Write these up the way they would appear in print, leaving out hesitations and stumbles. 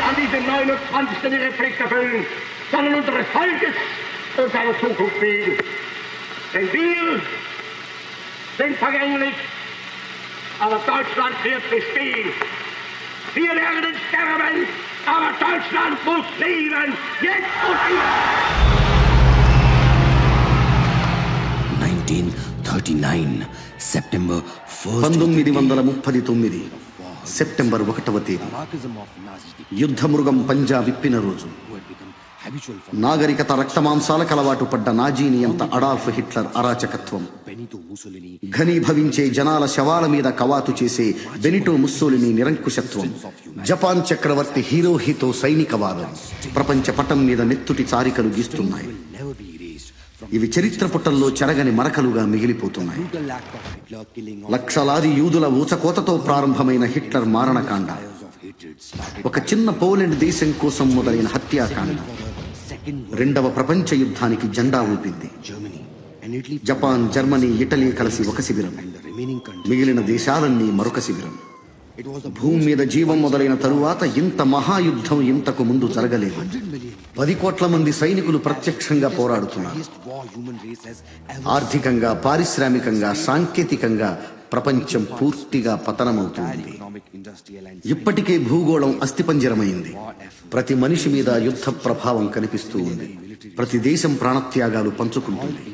an diesem 29. ihre Pflicht erfüllen, sondern unseres Volkes und seiner Zukunft wegen. Denn wir sind vergänglich, aber Deutschland wird bestehen. Wir werden sterben, aber Deutschland muss leben, jetzt und immer. 1939 September 1939 September 1వ తేదీ యుద్ధమృగం పంజా విప్పిన రోజు. నాగరికత రక్తమాంసాలకు అలవాటు పడ్డ Nazi నియంత Adolf Hitler అరాచకత్వం, ఘనీభవించే జనాల శవాల మీద కవాతు చేసే బెనిటో ముస్సోలిని నిరంకుశత్వం, జపాన్ చక్రవర్తి హిరోహితో సైనికవాదం ప్రపంచ పటం మీద నెత్తుటి చారికలు గీస్తున్నాయి. ఇవి చరిత్ర పుటల్లో చెరగని మరకలుగా మిగిలిపోతున్నాయి. లక్షలాది యూదుల ఊచకోతతో ప్రారంభమైన హిట్లర్ మారణకాండ, ఒక చిన్న పోలెండ్ దేశం కోసం మొదలైన హత్యాకాండ రెండవ ప్రపంచ యుద్ధానికి జెండా ఊపింది. జపాన్, జర్మనీ, ఇటలీ కలిసి ఒక శిబిరం, మిగిలిన దేశాలన్నీ మరొక శిబిరం. భూమి మీద జీవం మొదలైన తరువాత ఇంత మహాయుద్ధం ఇంతకు ముందు జరగలేదు. 10 కోట్ల మంది సైనికులు ప్రత్యక్షంగా పోరాడుతున్నారు. ఆర్థికంగా, పారిశ్రామికంగా, సాంకేతికంగా ప్రపంచం పూర్తిగా పతనమవుతుంది. ఇప్పటికే భూగోళం అస్థిపంజరమైంది. ప్రతి మనిషి మీద యుద్ధ ప్రభావం కనిపిస్తూ ఉంది. ప్రతి దేశం ప్రాణత్యాగాలు పంచుకుంటుంది.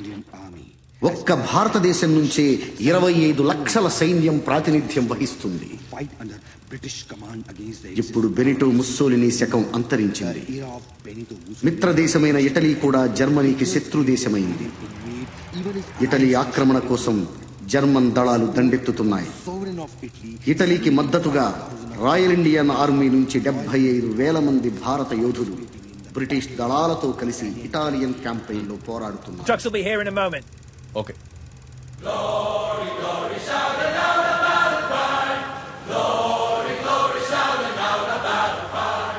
ఒక్క భారతదేశం నుంచే 25 లక్షల సైన్యం ప్రాతినిధ్యం వహిస్తుంది. ఇప్పుడు బెనిటో ముస్సోలిని శకం అంతరించింది. మిత్రదేశమైన ఇటలీ కూడా జర్మనీకి శత్రుదేశమైంది. ఇటలీ ఆక్రమణ కోసం జర్మన్ దళాలు దండెత్తుతున్నాయి. ఇటలీకి మద్దతుగా రాయల్ ఇండియన్ ఆర్మీ నుంచి 75,000 మంది భారత యోధులు బ్రిటిష్ దళాలతో కలిసి ఇటాలియన్ క్యాంపెయిన్లో పోరాడుతున్నారు. Okay. Glory, glory, shout it out about a pride. Glory, glory, shout it out about a pride.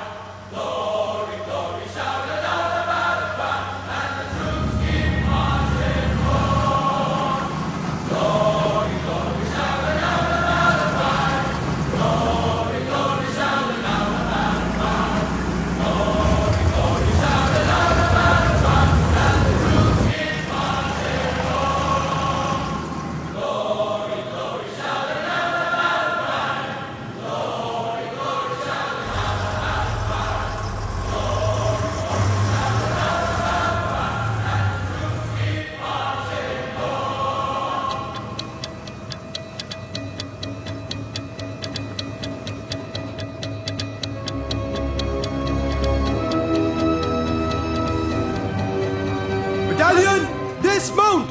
Glory, glory, shout it out about a pride. And the troops keep marching on. Glory, glory, shout it out about a pride. Glory, glory, shout it out about a pride. Glory, glory, shout it out about a pride. And the troops keep marching on. Battalion, dismount!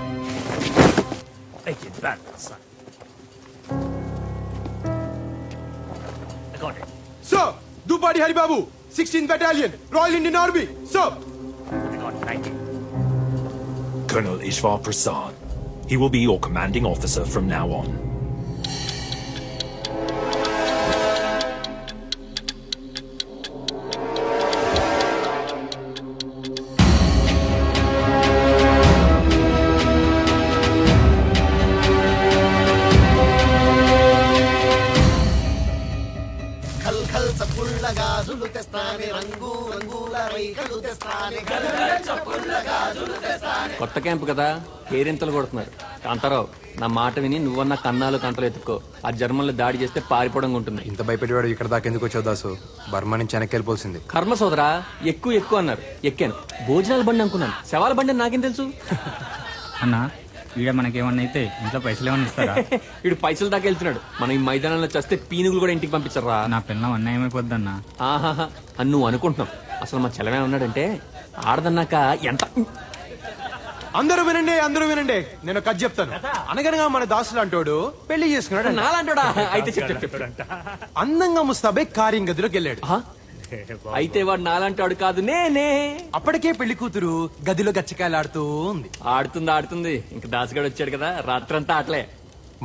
Take it back, son. I got it. Sir, Dupadi Haribabu, 16th Battalion, Royal Indian Army. Sir. I got it. Thank you. Colonel Ishwar Prasad. He will be your commanding officer from now on. కొత్త camp కదా, కేరింతలు కొడుతున్నారు. కాంతారావు, నా మాట విని నువ్వన్న కన్నాలు కంటలు ఎత్తుకో. ఆ జర్మన్లు దాడి చేస్తే పారిపోవడం ఉంటుంది. ఇంత భయపెట్టేవాడు ఇక్కడ దాకా ఎందుకు వచ్చావు దాసు? బర్మా నుంచి వెనక్కి వెళ్ళిపోతుంది. కర్మ సోదరా, ఎక్కువ అన్నారు. ఎక్కాను. భోజనాల బండి అనుకున్నాను, శవాల బండి నాకేం తెలుసు? అన్నా, వీడ మనకేమన్నా అయితే ఇంట్లో పైసలు ఏమన్నా ఇస్తారా? వీడు పైసలు దాకా వెళ్తున్నాడు. మనం ఈ మైదానంలో చస్తే పీనుగులు కూడా ఇంటికి పంపించరా? నా పిల్లం అన్యాయం అయిపోద్దన్నా. ఆహాహా అని నువ్వు అనుకుంటున్నావు. అసలు మా చెలమే ఉన్నాడంటే ఆడదన్నాక ఎంత. అందరూ వినండి, నేను కథ చెప్తాను. అనగనగా మన దాసులు అంటోడు పెళ్లి చేసుకున్నాడు. నాలంటాడా? అయితే చెప్పు. అందంగా ముస్తాబే కార్యం గదిలోకి వెళ్ళాడు. అయితే వాడు నాలంటాడు కాదు, నేనే. అప్పటికే పెళ్లి కూతురు గదిలో గచ్చకాయలు ఆడుతూ ఉంది. ఆడుతుంది. ఇంక దాసుగాడు వచ్చాడు కదా, రాత్రంతా ఆటలే.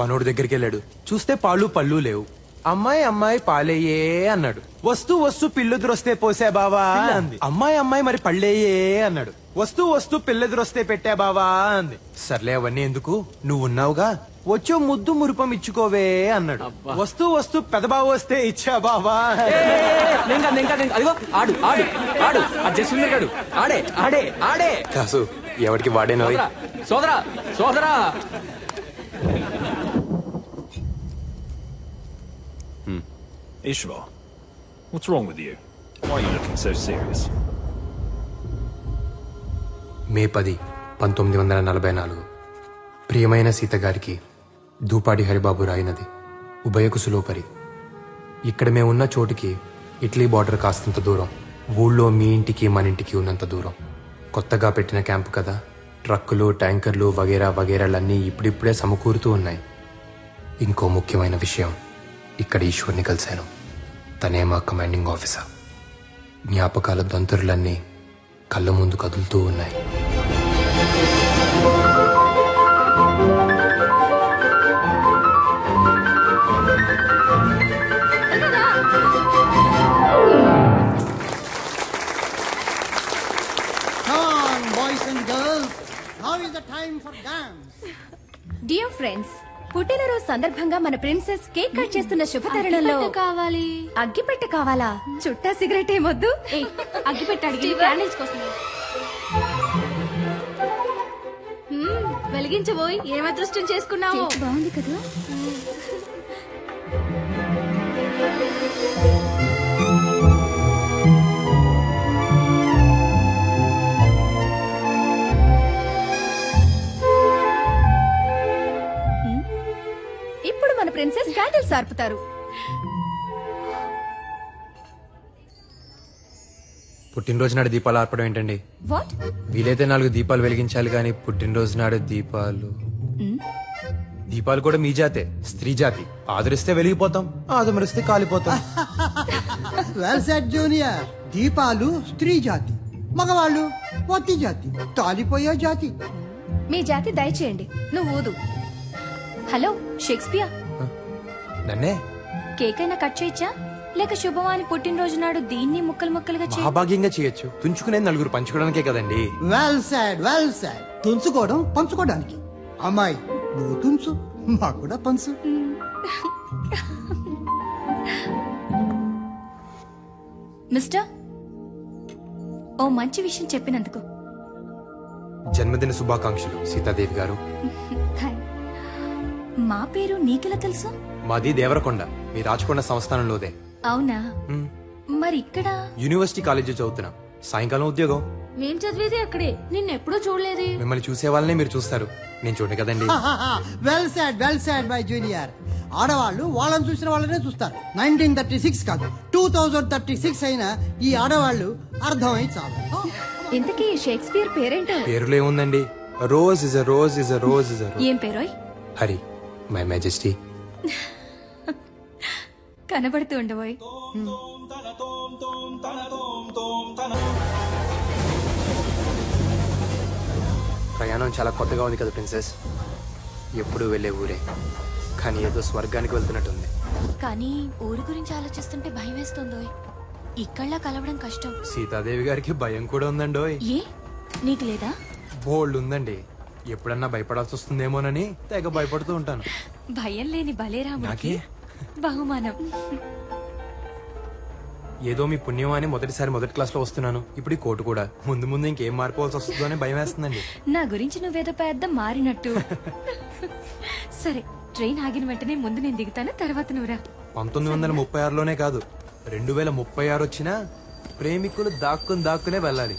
మనోడు దగ్గరికి వెళ్ళాడు. చూస్తే పాలు పళ్ళు లేవు. అమ్మాయి పాలేయే అన్నాడు. వస్తూ పిల్లుదురొస్తే పోసే బావా అంది. అమ్మాయి మరి పళ్ళేయే అన్నాడు. వస్తూ వస్తూ పిల్లెదురొస్తే పెట్టా బావా అంది. సర్లే అవన్నీ ఎందుకు, నువ్వు ఉన్నావుగా, వచ్చో ముద్దు మురుపం ఇచ్చుకోవే అన్నాడు. వస్తూ వస్తూ పెదబావ వస్తే ఇచ్చా బావా. అదిగో ఆడు ఆడు ఆడు జస్విందర్ గాడు ఆడే ఆడే ఆడే కాసు ఎవరికి వాడేనో. సోదరా సోదరా Ishvar, what's wrong with you? Why are you looking so serious? మే 10, 1944 ప్రియమైన సీత గారికి దూపాడి హరిబాబు రాయినది ఉభయ కుశలోపరి. ఇక్కడ మేమున్న చోటుకి ఇటలీ బార్డర్ కాస్తంత దూరం, ఊళ్ళో మీ ఇంటికి మన ఇంటికి ఉన్నంత దూరం. కొత్తగా పెట్టిన క్యాంపు కదా, ట్రక్కులు ట్యాంకర్లు వగేరా వగేరాలన్నీ ఇప్పుడిప్పుడే సమకూరుతూ ఉన్నాయి. ఇంకో ముఖ్యమైన విషయం, ఇక్కడ ఈశ్వర్ని కలిశాను. తనే మా కమాండింగ్ ఆఫీసర్. జ్ఞాపకాల దంతురులన్నీ కళ్ళ ముందు కదులుతూ ఉన్నాయి. డియర్ ఫ్రెండ్స్, పుట్టినరోజు సందర్భంగా మన ప్రిన్సెస్ కేక్ కట్ చేస్తున్న శుభతరుణంలో కావాలి. అగ్గిపెట్టె కావాలా? చుట్టా సిగరెట్ ఏమొద్దు. అగ్గిపెట్టాడు వెలిగించబోయి ఏం అదృష్టం చేసుకున్నావు. బాగుంది కదా. ఇప్పుడు మన ప్రిన్సెస్ క్యాండిల్స్ ఆర్పుతారు. పుట్టినరోజు నాడు దీపాలు ఆర్పడం ఏంటండి? వాట్? వీలైతే 4 దీపాలు వెలిగించాలి కానీ పుట్టినరోజు నాడు దీపాలు. దీపాలు కూడా మీ జాతే, స్త్రీ జాతి. ఆదరిస్తే వెలిగిపోతాం, ఆదమరిస్తే కాలిపోతాం. Well said junior. దీపాలు స్త్రీ జాతి, మగవాళ్ళు వత్తి జాతి, తాలిపోయే జాతి. మీ జాతి దయచేయండి. నువ్వు ఊదు. హలో షేక్స్పియర్, నన్నే కేక్ అయినా కట్ చేయొచ్చా, లేక శుభమాని పుట్టినరోజు నాడు దీన్ని ముక్కలు ముక్కలుగా మహాభాగ్యంగా చేయొచ్చు. తుంచుకునే 4 పంచుకోవడానికే కదండి. Well said, well said. తుంచుకోవడం పంచుకోవడానికి. అమ్మాయి నువ్వు తుంచు, మాకు కూడా పంచు. మిస్టర్, ఓ మంచి విషయం చెప్పినందుకు. జన్మదిన శుభాకాంక్షలు సీతాదేవి గారు. మా పేరు నీకెలా తెలుసు? మాది దేవరకొండ, మీ రాచకొండ సంస్థానంలోదే. అవునా? మరి ఇక్కడ యూనివర్సిటీ కాలేజీ చదువుతున్నా. సాయంకాలం ఉద్యోగం. మేం చదివేది అక్కడే, నిన్నెప్పుడూ చూడలేదు. మిమ్మల్ని చూసే వాళ్ళనే మీరు చూస్తారు, నేను చూడను కదండి. Well said, well said my junior. ఆడవాళ్ళు వాళ్ళని చూసిన వాళ్ళనే చూస్తారు. 1936 కాదు, 2036 అయినా ఈ ఆడవాళ్ళు అర్థమై చాలు. ఇంతకీ షేక్స్పియర్ పేరేంటో? పేరులో ఏముందండి? Rose is a rose is a rose is a rose. ఏం పేరోయ్? Hari, my majesty. కనబడుతూ ఉండబోయ్. ప్రయాణం చాలా కొత్తగా ఉంది కదా ప్రిన్సెస్. ఎప్పుడు వెళ్ళే ఊరే, కానీ ఏదో స్వర్గానికి వెళ్తున్నట్టుంది. కానీ ఊరి గురించి ఆలోచిస్తుంటే భయం వేస్తుందో. ఇక్కడ్లా కలవడం కష్టం. సీతాదేవి గారికి భయం కూడా ఉందండోయ్. ఏ, నీకు లేదా? బోల్డ్ ఉందండి. ఎప్పుడన్నా భయపడాల్సి వస్తుందేమోనని తెగ భయపడుతూ ఉంటాను. భయం లేని బలేరాముడికి బహుమానం. ఏదో మీ పుణ్యం అని మొదటిసారి మొదటి క్లాస్ లో వస్తున్నాను. ఇప్పుడు ఈ కోటు కూడా. ముందు ముందు ఇంకేం మారిపోవాల్సి వస్తుందో అని భయం వేస్తుందండి. నా గురించి నువ్వేదో పెద్ద మారినట్టు. సరే, ట్రైన్ ఆగిన వెంటనే ముందు నేను దిగుతాను, తర్వాత నువ్వురా. 1936లోనే కాదు, 2036 వచ్చినా ప్రేమికులు దాక్కునే వెళ్ళాలి.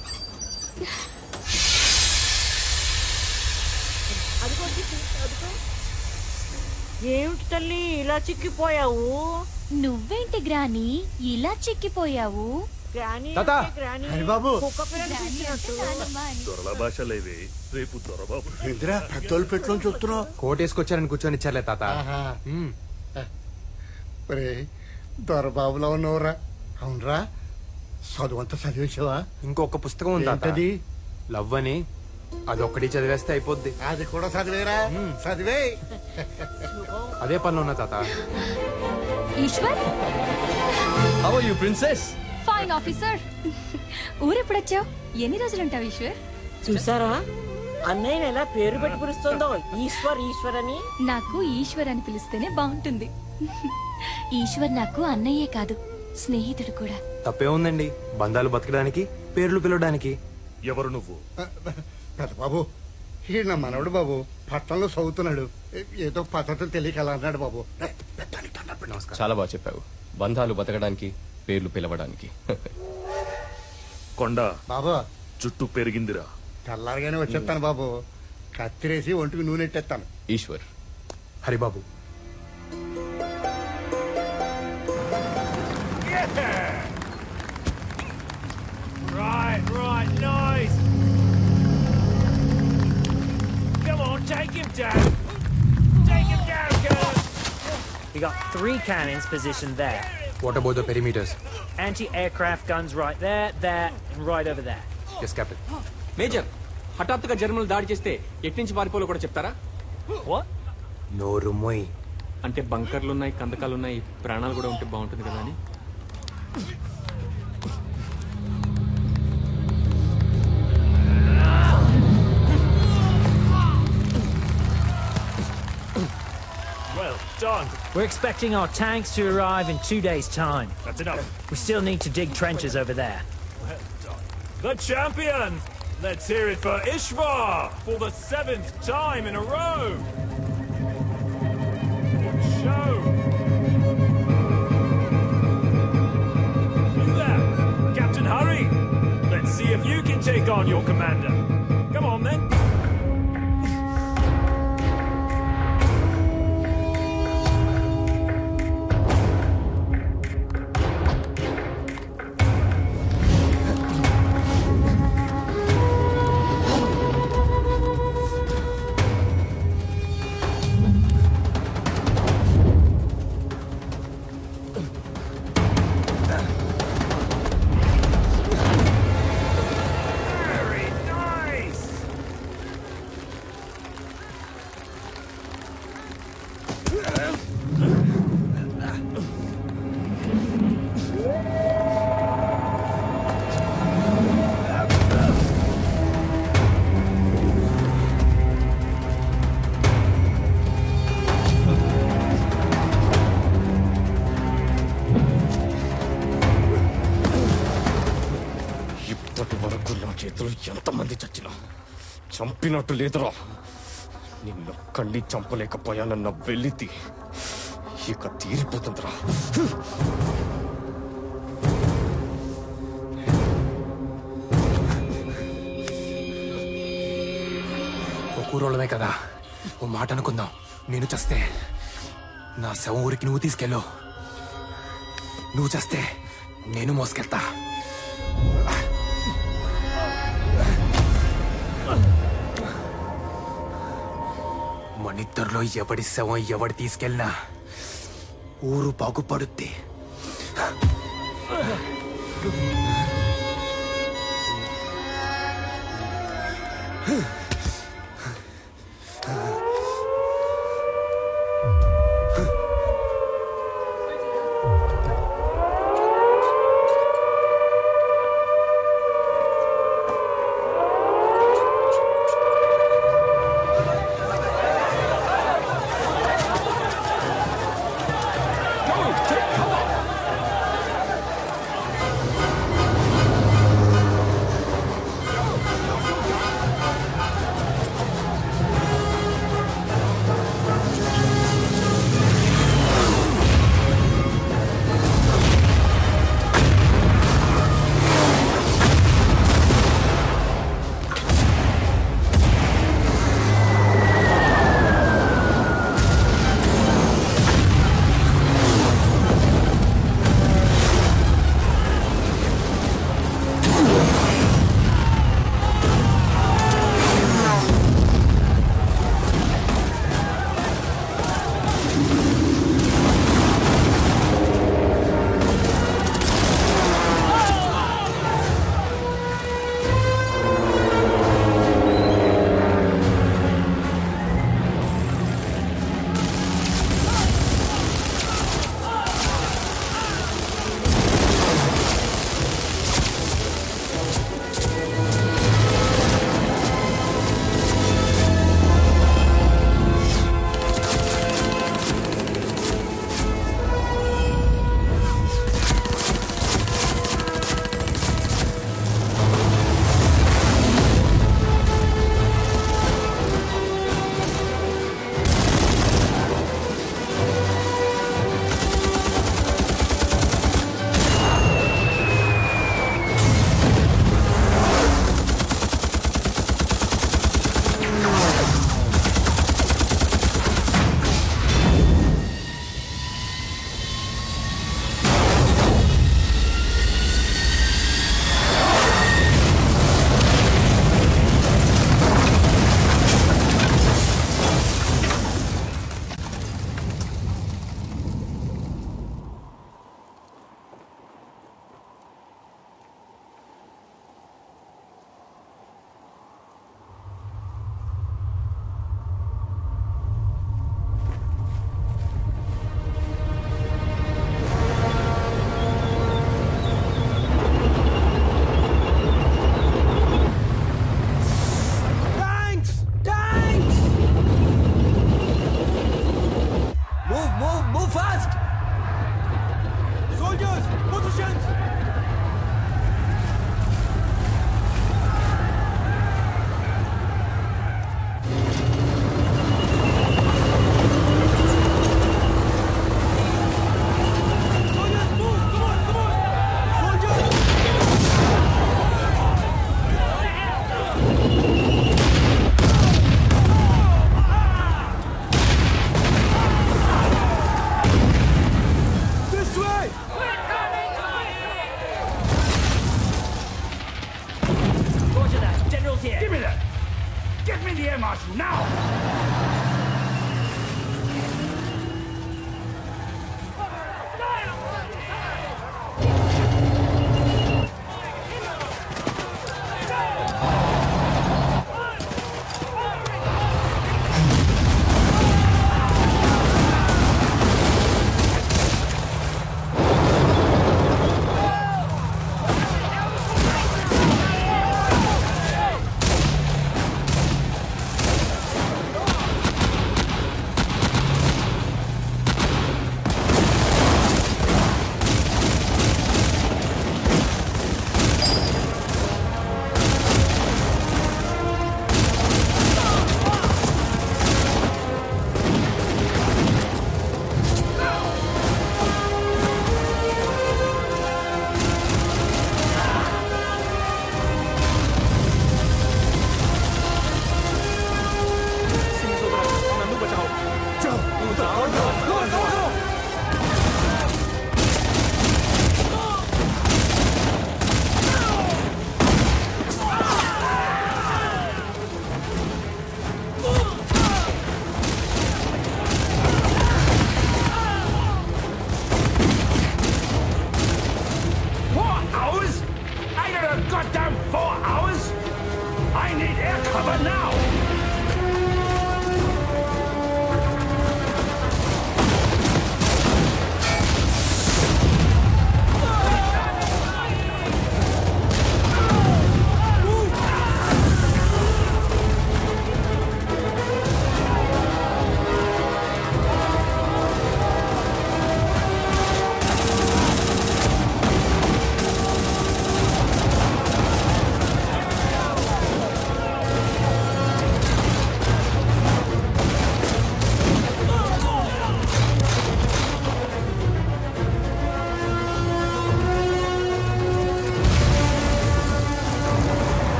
ఏమిటి తల్లి ఇలా చిక్కిపోయావు? నువ్వేంటి గ్రాని ఇలా చిక్కిపోయావు? కోటేసుకొచ్చారని కూర్చొని ఇచ్చారులే తాత. దొరబాబులో ఉన్నవరా? అవునరా, చదువు అంతా చదివేసావా? ఇంకొక పుస్తకం ఉంది, లవ్ అని. అదొక్కటి చదివేస్తే అయిపోద్ది. అది కూడా చదివేరా? చదివే. అదే పనిలో ఉన్నా తాత. Eshwar, how are you princess? Fine officer. ఊరెప్పుడొచ్చావు? ఎన్ని రోజులుంటావు ఈశ్వర్? చూసారా అన్నయ్య ఎలా పేరు పెట్టి పిలుస్తుందో, ఈశ్వర్ ఈశ్వర్ అని. నాకు ఈశ్వర్ అని పిలిస్తేనే బాగుంటుంది. ఈశ్వర్ నాకు అన్నయ్యే కాదు, స్నేహితుడు కూడా. తప్పే ఉందండి, బంధాలు బతకడానికి, పేర్లు పిలవడానికి. ఎవరు నువ్వు? పెద్ద బాబు, ఈ నా మనవడు బాబు పట్టణంలో చదువుతున్నాడు. ఏదో పద్ధతులు తెలియక అలా అన్నాడు బాబు. చాలా బాగా చెప్పావు. బంధాలు బతకడానికి, పేర్లు పిలవడానికి. కొండ బాబు జుట్టు పెరిగిందిరా. తెల్లారిగానే వచ్చేస్తాను బాబు. కత్తిరేసి ఒంటికి నూనె ఎట్టేస్తాను. Eshwar. Haribabu. Right, nice. Come on, take him down. Take him down, girl. We got 3 cannons positioned there. What about the perimeters? Anti-aircraft guns right there, there, and right over there. Yes, Captain. Major, హఠాత్తుగా జర్మన్లు దాడి చేస్తే ఎట్నుంచి పారిపోలో కూడా చెప్తారా? నోరు మొయ్. అంటే బంకర్లున్నాయి, కందకాలున్నాయి, ప్రాణాలు కూడా ఉంటే బాగుంటుంది కదా అని. Well done. We're expecting our tanks to arrive in 2 days' time. That's enough. We still need to dig trenches over there. Well done. The champions! Let's hear it for Ishvar for the 7th time in a row. Good show. You there, Captain Hurry. Let's see if you can take on your commander. Come on then. ఎంతమంది చచ్చినా చంపినట్టు లేదురా. నిన్నొక్కడిని చంపలేకపోయానన్న వెలితి ఇక తీరిపోతుందిరా. ఓ కూరోళ్ళమే కదా, ఓ మాట అనుకుందాం. నేను చస్తే నా శవం ఊరికి నువ్వు తీసుకెళ్ళు, నువ్వు చస్తే నేను మోసుకెళ్తా. మనిద్దరిలో ఎవడి శవం ఎవడి తీసుకెళ్ళినా ఊరు బాగుపడుద్ది.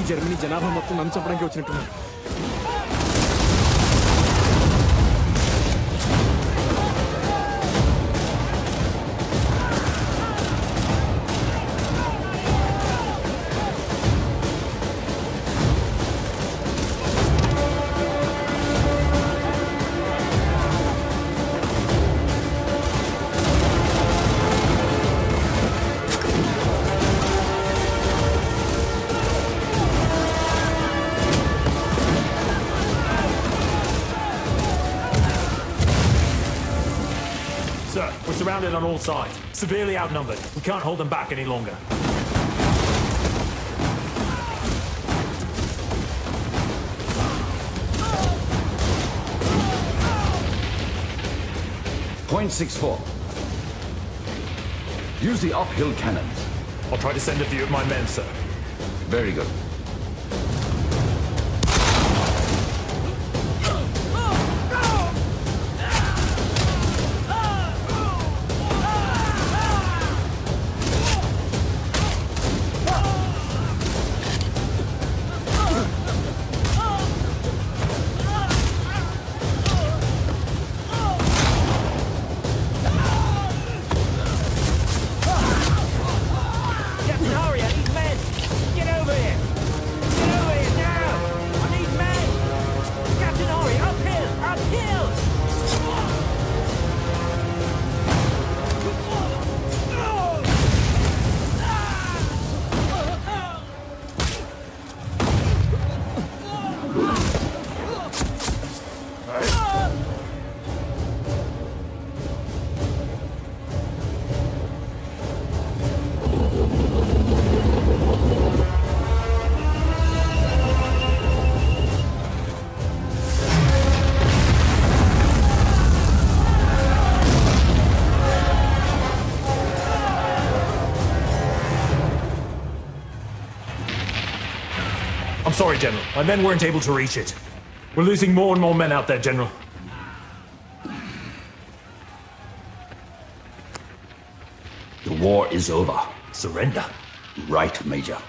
జర్మనీ జనాభా మొత్తం నన్ను చంపడానికి వచ్చినట్టున్నారు. Sir, we're surrounded on all sides. Severely outnumbered. We can't hold them back any longer. .64. Use the uphill cannons. I'll try to send a few of my men, sir. Very good. I'm sorry, General. My men weren't able to reach it. We're losing more and more men out there, General. The war is over. Surrender. Right, Major.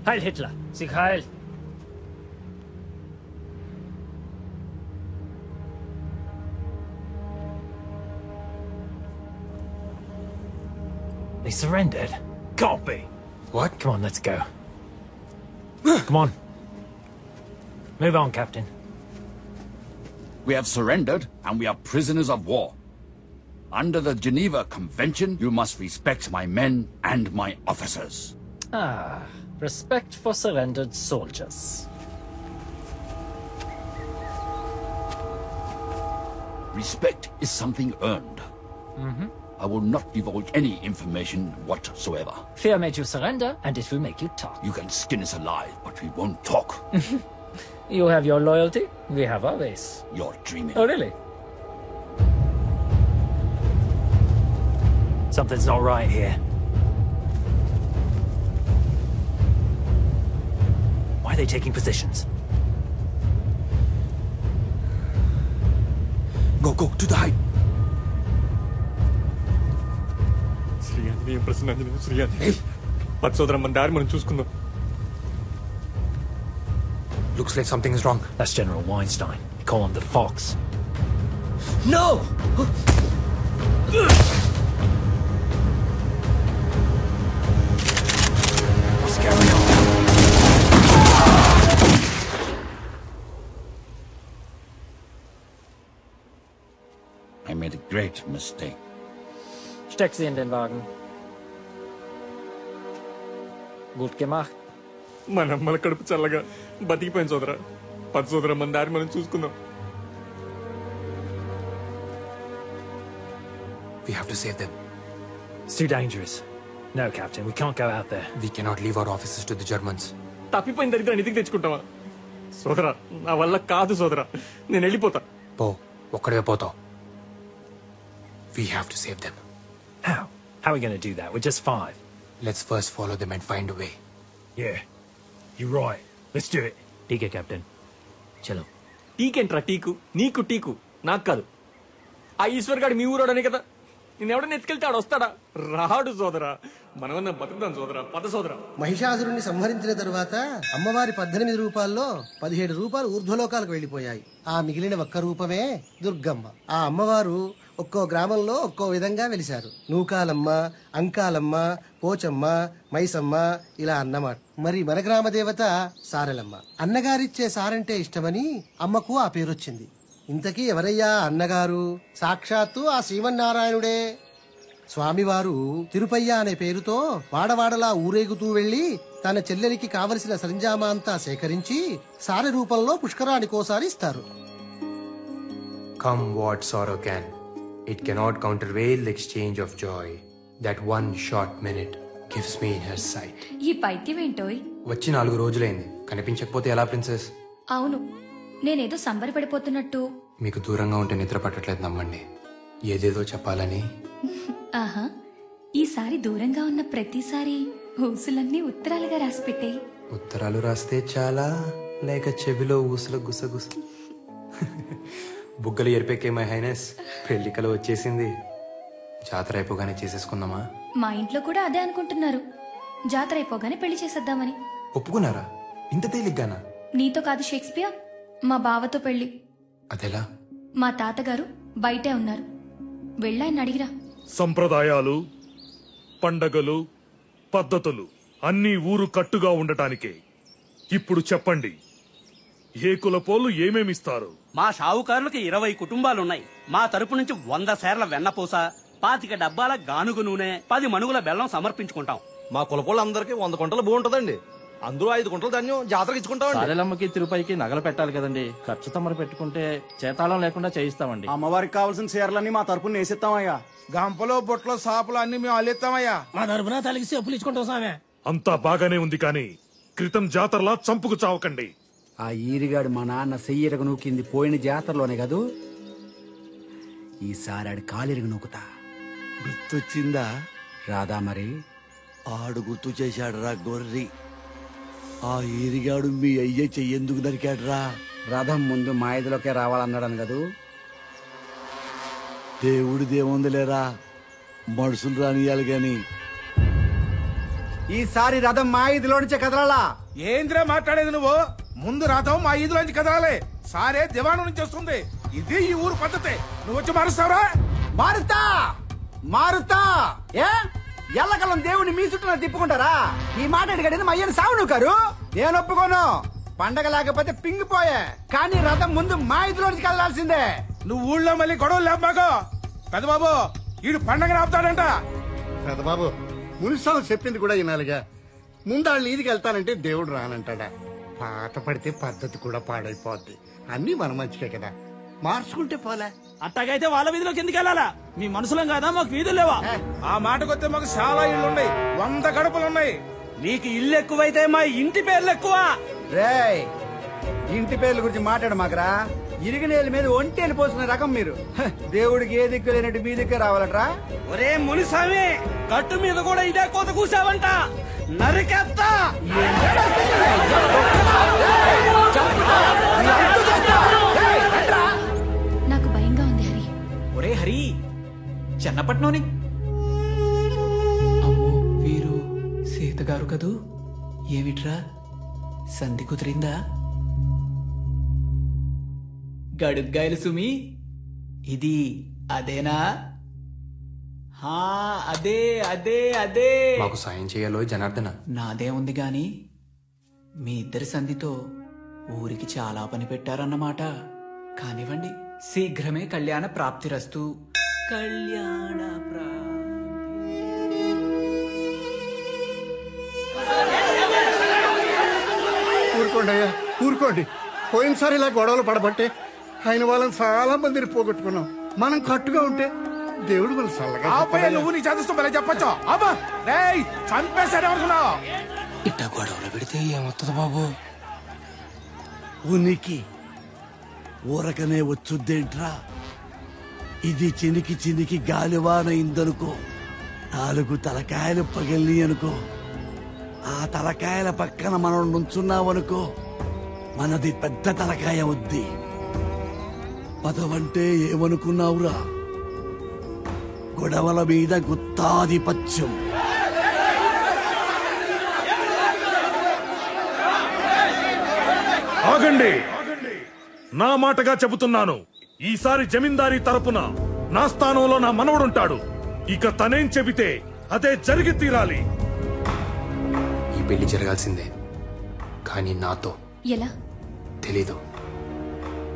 Heil Hitler! Sieg heil! They surrendered? Can't be. What? Come on, let's go. Come on. Move on, Captain. We have surrendered and we are prisoners of war. Under the Geneva Convention, you must respect my men and my officers. Ah, respect for surrendered soldiers. Respect is something earned. Mm-hmm. I will not divulge any information whatsoever. Fear made you surrender, and it will make you talk. You can skin us alive, but we won't talk. You have your loyalty, we have our ways. You're dreaming. Oh, really? Something's not right here. Why are they taking positions? Go, to the height. Sri Anjaneyam ప్రసన్నాంజనేయం Sri Anjaneyam పచ్చోదరం మన దారి మనం చూసుకుందాం. Looks like something is wrong. That's General Weinstein. They call him the Fox. No! What's going on? I made a great mistake. Steck sie in den Wagen. Gut gemacht. మన అమ్మల కడుపు చల్లగా బతికిపోయింది సోదరా. పది సోదరా, మన దారి మనం చూసుకుందాం. We have to save them. It's too dangerous. No, Captain, we can't go out there. We cannot leave our officers to the Germans. తప్పిపోయిన దరిద్రాన్ని ఇంటికి తెచ్చుకుంటావా? సోదరా, నా వల్ల కాదు సోదరా, నేను వెళ్ళిపోతా. పో, ఒక్కడే పోతావు. We have to save them. How? How are we going to do that? We're just 5. Let's first follow them and find a way. Yeah, you're right. Let's do it. ठीक है, Captain. चलो. టీకేంట్రా టీకు? నీకు teak, నాకు కాదు. ఆ ఈశ్వర్ గాడు మీ ఊరోడనే కదా. నేను ఎవడన్నా ఎత్తుకెళ్తాడు వస్తాడా? రాడు సోదరా. మనమన్నా బతుకుతాం సోదరా. పద సోదరా. మహిషాసురుణ్ణి సంహరించిన తరువాత అమ్మవారి 18 రూపాల్లో 17 రూపాయలు ఊర్ధ్వలోకాలకు వెళ్లిపోయాయి. ఆ మిగిలిన ఒక్క రూపమే దుర్గమ్మ. ఆ అమ్మవారు ఒక్కో గ్రామంలో ఒక్కో విధంగా వెలిశారు. నూకాలమ్మ, అంకాలమ్మ, పోచమ్మ, మైసమ్మ ఇలా అన్నమాట. మరి మన గ్రామ దేవత సారెలమ్మ. అన్నగారిచ్చే సారంటే ఇష్టమని అమ్మకు ఆ పేరొచ్చింది. ఇంతకీ ఎవరయ్యా అన్నగారు? సాక్షాత్తు ఆ శ్రీమన్నారాయణుడే. స్వామివారు తిరుపయ్య అనే పేరుతో వాడవాడలా ఊరేగుతూ వెళ్లి తన చెల్లెలికి కావలసిన సరంజామా అంతా సేకరించి సారె రూపంలో పుష్కరానికోసారి ఇస్తారు. Come what sorrow can, it cannot countervail the exchange of joy. That one short minute gives me in her sight. ఈ పైత్యం ఏంటోయ్? వచ్చి 4 రోజులైంది, కనిపించకపోతే ఎలా ప్రిన్సెస్? అవును, నేనేదో సంబరపడిపోతున్నట్టు. మీకు దూరంగా ఉంటే నిద్ర పట్టట్లేదు, నమ్మండి. ఏదేదో చెప్పాలని. ఆహా, ఈసారి దూరంగా ఉన్న ప్రతిసారి ఊసులన్నీ ఉత్తరాలుగా రాసిపెట్టాయి. ఉత్తరాలు రాస్తే చాలా, లేక చెవిలో ఊసుల గుసగుస. బుగ్గలు ఎరిపెక్కే మై హైనెస్, పెళ్లికలు వచ్చేసింది. జాతర అయిపోగానే చేసేసుకుందామా? మా ఇంట్లో కూడా అదే అనుకుంటున్నారు. జాతర అయిపోగానే పెళ్లి చేసేద్దామని. ఒప్పుకున్నారా? ఇంత తేలిగ్గానా? నీతో కాదు షేక్స్పియర్, మా బావతో పెళ్లి. అదెలా? మా తాతగారు బయటే ఉన్నారు, వెళ్ళాయని అడిగిరా. సంప్రదాయాలు, పండగలు, పద్ధతులు అన్నీ ఊరు కట్టుగా ఉండటానికే. ఇప్పుడు చెప్పండి, ఏ కులపోళ్ళు ఏమేమిస్తారు? మా షావుకారులకి 20 కుటుంబాలున్నాయి. మా తరపు నుంచి 100 సేర్ల వెన్నపూస, 25 డబ్బాల గానుగు నూనె, 10 మణుగుల బెల్లం సమర్పించుకుంటాం. మా కులపోళ్ళందరికీ 100 కుంటలు భూ ఉంటదండి. అందులో 5 కుంటలు ధాన్యం జాతరకి ఇచ్చుకుంటామండి. సారెలమ్మకి తిరుపతికి నగలు పెట్టాలి కదండి. ఖర్చు తమరు పెట్టుకుంటే చేతాళం లేకుండా చేయిస్తామండి. అమ్మవారికి కావాల్సిన చీరలన్నీ మా తరపున వేసిస్తామయ్యా. గంపలో బొట్లో సాపులు అన్ని మేము అల్లిస్తామయ్యా. మా తరపున తలిగి చెప్పులు ఇచ్చుకుంటాం సామే. అంతా బాగానే ఉంది కానీ క్రితం జాతరలా చంపుకు చావకండి. ఆ ఈరిగాడు మా నాన్న సెయ్యరగ నూకింది పోయిన జాతరలోనే కదూ. ఈసారి ఆడు కాలిరగ నూకుతా. గుర్తొచ్చిందా? రాదా మరి? ఆడు గుర్తు చేశాడు రా గొర్రి. ఆ ఈరిగాడు మీ అయ్య చెయ్యేందుకు నరికాడురా? రథం ముందు మా ఇదిలోకే రావాలన్నాడని కదూ. దేవుడిదేముందిలేరా, మనుషులు రానియాలి గాని. ఈసారి రథం మా ఇదిలో నుంచే కదలాలా. ఏంద్రా మాట్లాడేది నువ్వు? ముందు రథం మా ఈదులోంచి కదలాలి. సారే దివాణం నుంచి వస్తుంది. ఇది ఈ ఊరు పద్ధతి. నువ్వు వచ్చి మారుస్తావురా? మారుతా మారుతా. ఏ ఎల్లకల్లం దేవుని మీ చుట్టూ తిప్పుకుంటారా? ఈ మాట అడిగాడు మా అయ్యని సావు నువ్వు. నేను ఒప్పుకోను. పండగ లేకపోతే పింగిపోయే, కానీ రథం ముందు మా ఇదిలో నుంచి కదలాల్సిందే. నువ్వు ఊళ్ళో మళ్ళీ గొడవలు లేపాకో. పెద్దబాబు, ఈడు పండగ ఆపుతాడంట. పెద్దబాబు, మునిసాము చెప్పింది కూడా వినాలిగా. ముందాళ్ళు ఈదికి వెళ్తానంటే దేవుడు రానంటాడా? పాత పడితే పద్ధతి కూడా పాడైపోద్ది. అన్ని మన మంచికే కదా, మార్చుకుంటే పోలే. అట్టగైతే వాళ్ళ వీధిలోకి ఎందుకు వెళ్ళాలా? మీ మనుషులం కాదా? మాకు వీధులు లేవా? ఆ మాటకొస్తే మాకు చాలా ఇళ్ళు ఉన్నాయి, 100 గడపలున్నాయి. నీకు ఇల్లు ఎక్కువైతే మా ఇంటి పేర్లు ఎక్కువ. రేయ్, ఇంటి పేర్ల గురించి మాట్లాడు మాకరా. ఇరిగినేల మీద ఒంటేలు పోసిన రకం మీరు. దేవుడికి ఏ దిక్కు లేనట్టు మీ దిక్కు రావాలట్రా. ఒరే మునిస్వామి, గట్టు మీద కూడా ఇదే కోత కూసావంట, నరికేస్తా. నాకు భయంగా ఉంది హరి. ఒరే హరి, చెన్నపట్నంని అమ్మో, వీరు సీతగారు కదూ. ఏమిట్రా సంధి కుదిరిందా? గడుగ్గాయలు సుమి, ఇది అదేనా? అదే అదే అదే. మాకు సాయం చేయాలో జనార్దన. నాదే ఉంది గాని మీ ఇద్దరి సంధితో ఊరికి చాలా పని పెట్టారన్నమాట. కానివ్వండి, శీఘ్రమే కళ్యాణ ప్రాప్తిరస్తు. కళ్యాణ ఊరుకోండి అయ్యా, ఊరుకోండి. పోయినసారి ఇలా గొడవలు పడబట్టే ఆయన వాళ్ళని చాలా మందిని పోగొట్టుకున్నాం. మనం కట్టుగా ఉంటే దేవుడు మన సల్లగా నువ్వు నీ చదువుతూ చెప్పచ్చా? అబ్బా రేయ్ చంపేశాడు అనుకున్నావు. ఇట్ట గొడవలు పెడితే ఏమవుతుంది బాబు? ఉనికి ఊరకనే వచ్చుద్దేంట్రా? ఇది చినికి చినికి గాలివాన ఇందనుకో, 4 తలకాయలు పగిలి అనుకో, ఆ తలకాయల పక్కన మనం నుంచున్నామనుకో, మనది పెద్ద తలకాయ వద్ది. పదవంటే ఏమనుకున్నావురా? గొడవల మీద గుత్తాధిపత్యం. ఆగండి, నా మాటగా చెబుతున్నాను. ఈసారి జమీందారీ తరపున నా స్థానంలో నా మనవడుంటాడు. ఇక తనేం చెబితే అదే జరిగి తీరాలి. ఈ పెళ్లి జరగాల్సిందే, కానీ నాతో. ఎలా తెలీదు,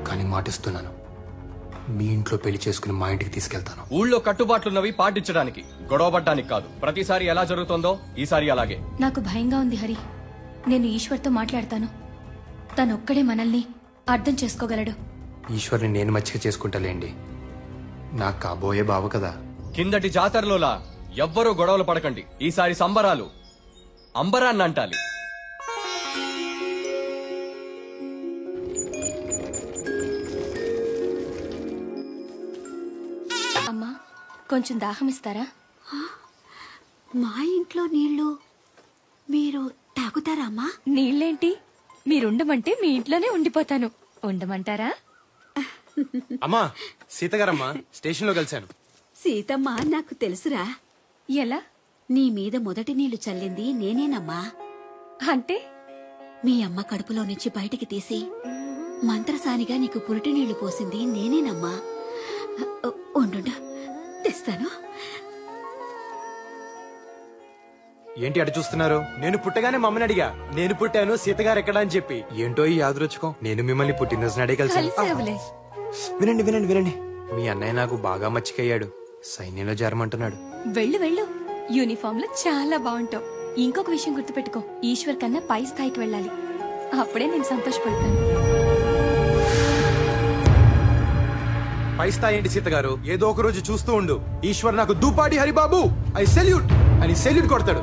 కానీ మాటిస్తున్నాను. మీ ఇంట్లో పెళ్లి చేసుకుని మా ఇంటికి తీసుకెళ్తాను. ఊళ్ళో కట్టుబాట్లున్నవి పాటించడానికి, గొడవపడ్డానికి కాదు. ప్రతిసారి ఎలా జరుగుతుందో ఈసారి అలాగే. నాకు భయంగా ఉంది హరి. నేను ఈశ్వర్తో మాట్లాడతాను. తనొక్కడే మనల్ని అర్థం చేసుకోగలడు. ఈశ్వర్ని నేను మచ్చిక చేసుకుంటాలేండి. నాకు కాబోయే బావ కదా. కిందటి జాతరలోలా ఎవ్వరూ గొడవలు పడకండి. ఈసారి సంబరాలు అంబరాన్ని అంటాలి. అమ్మా, కొంచెం దాహం ఇస్తారా? మా ఇంట్లో నీళ్లు మీరు తాగుతారా అమ్మా? నీళ్ళేంటి, మీరుండమంటే మీ ఇంట్లోనే ఉండిపోతాను. ఉండమంటారా? అమ్మా, సీతగారమ్మా స్టేషన్లో కలిశాను. సీతమ్మ నాకు తెలుసురా. ఎలా? నీ మీద మొదటి నీళ్లు చల్లింది నేనేనమ్మా. అంటే మీ అమ్మ కడుపులో నుంచి బయటికి తీసి మంత్రసానిగా నీకు పురిటి నీళ్లు పోసింది నేనేనమ్మా. ఉండు, తెస్తాను. ఏంటి అటు చూస్తున్నారు? నేను పుట్టగానే మమ్మని అడిగా, నేను పుట్టాను సీతగారు ఎక్కడా అని చెప్పి. ఏంటో ఈ యాదృచ్ఛకం, నేను మిమ్మల్ని పుట్టినరోజు నాడే కలిసి. వినండి వినండి వినండి, మీ అన్నయ్య నాకు బాగా మచ్చికయ్యాడు. సైన్యంలో చేరమంటున్నాడు. వెళ్ళు వెళ్ళు, యూనిఫామ్ లో చాలా బాగుంటావు. ఇంకొక విషయం గుర్తుపెట్టుకో, ఈశ్వర్ కన్నా పై స్థాయికి వెళ్ళాలి. అప్పుడే నేను సంతోషపడతాను. పై స్థాయి ఏంటి సీతగారు? ఏదో ఒక రోజు చూస్తూ ఉండు, ఈశ్వర్ నాకు దూపాటి హరిబాబు ఐ సెల్యూట్ అని సెల్యూట్ కొడతాడు.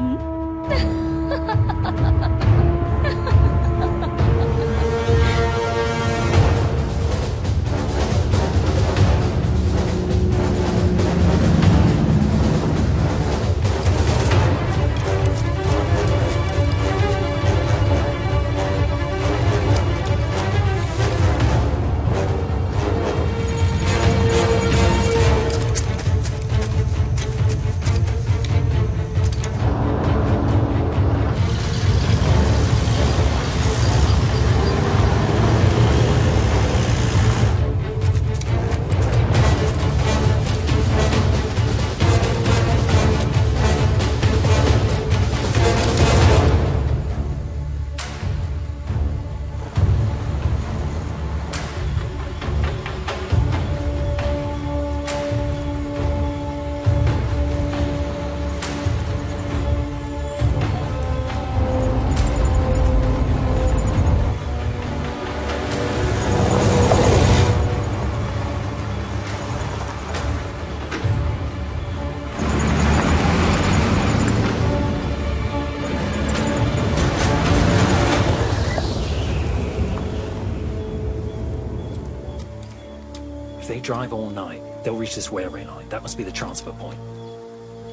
If they drive all night, they'll reach this railway line. That must be the transfer point.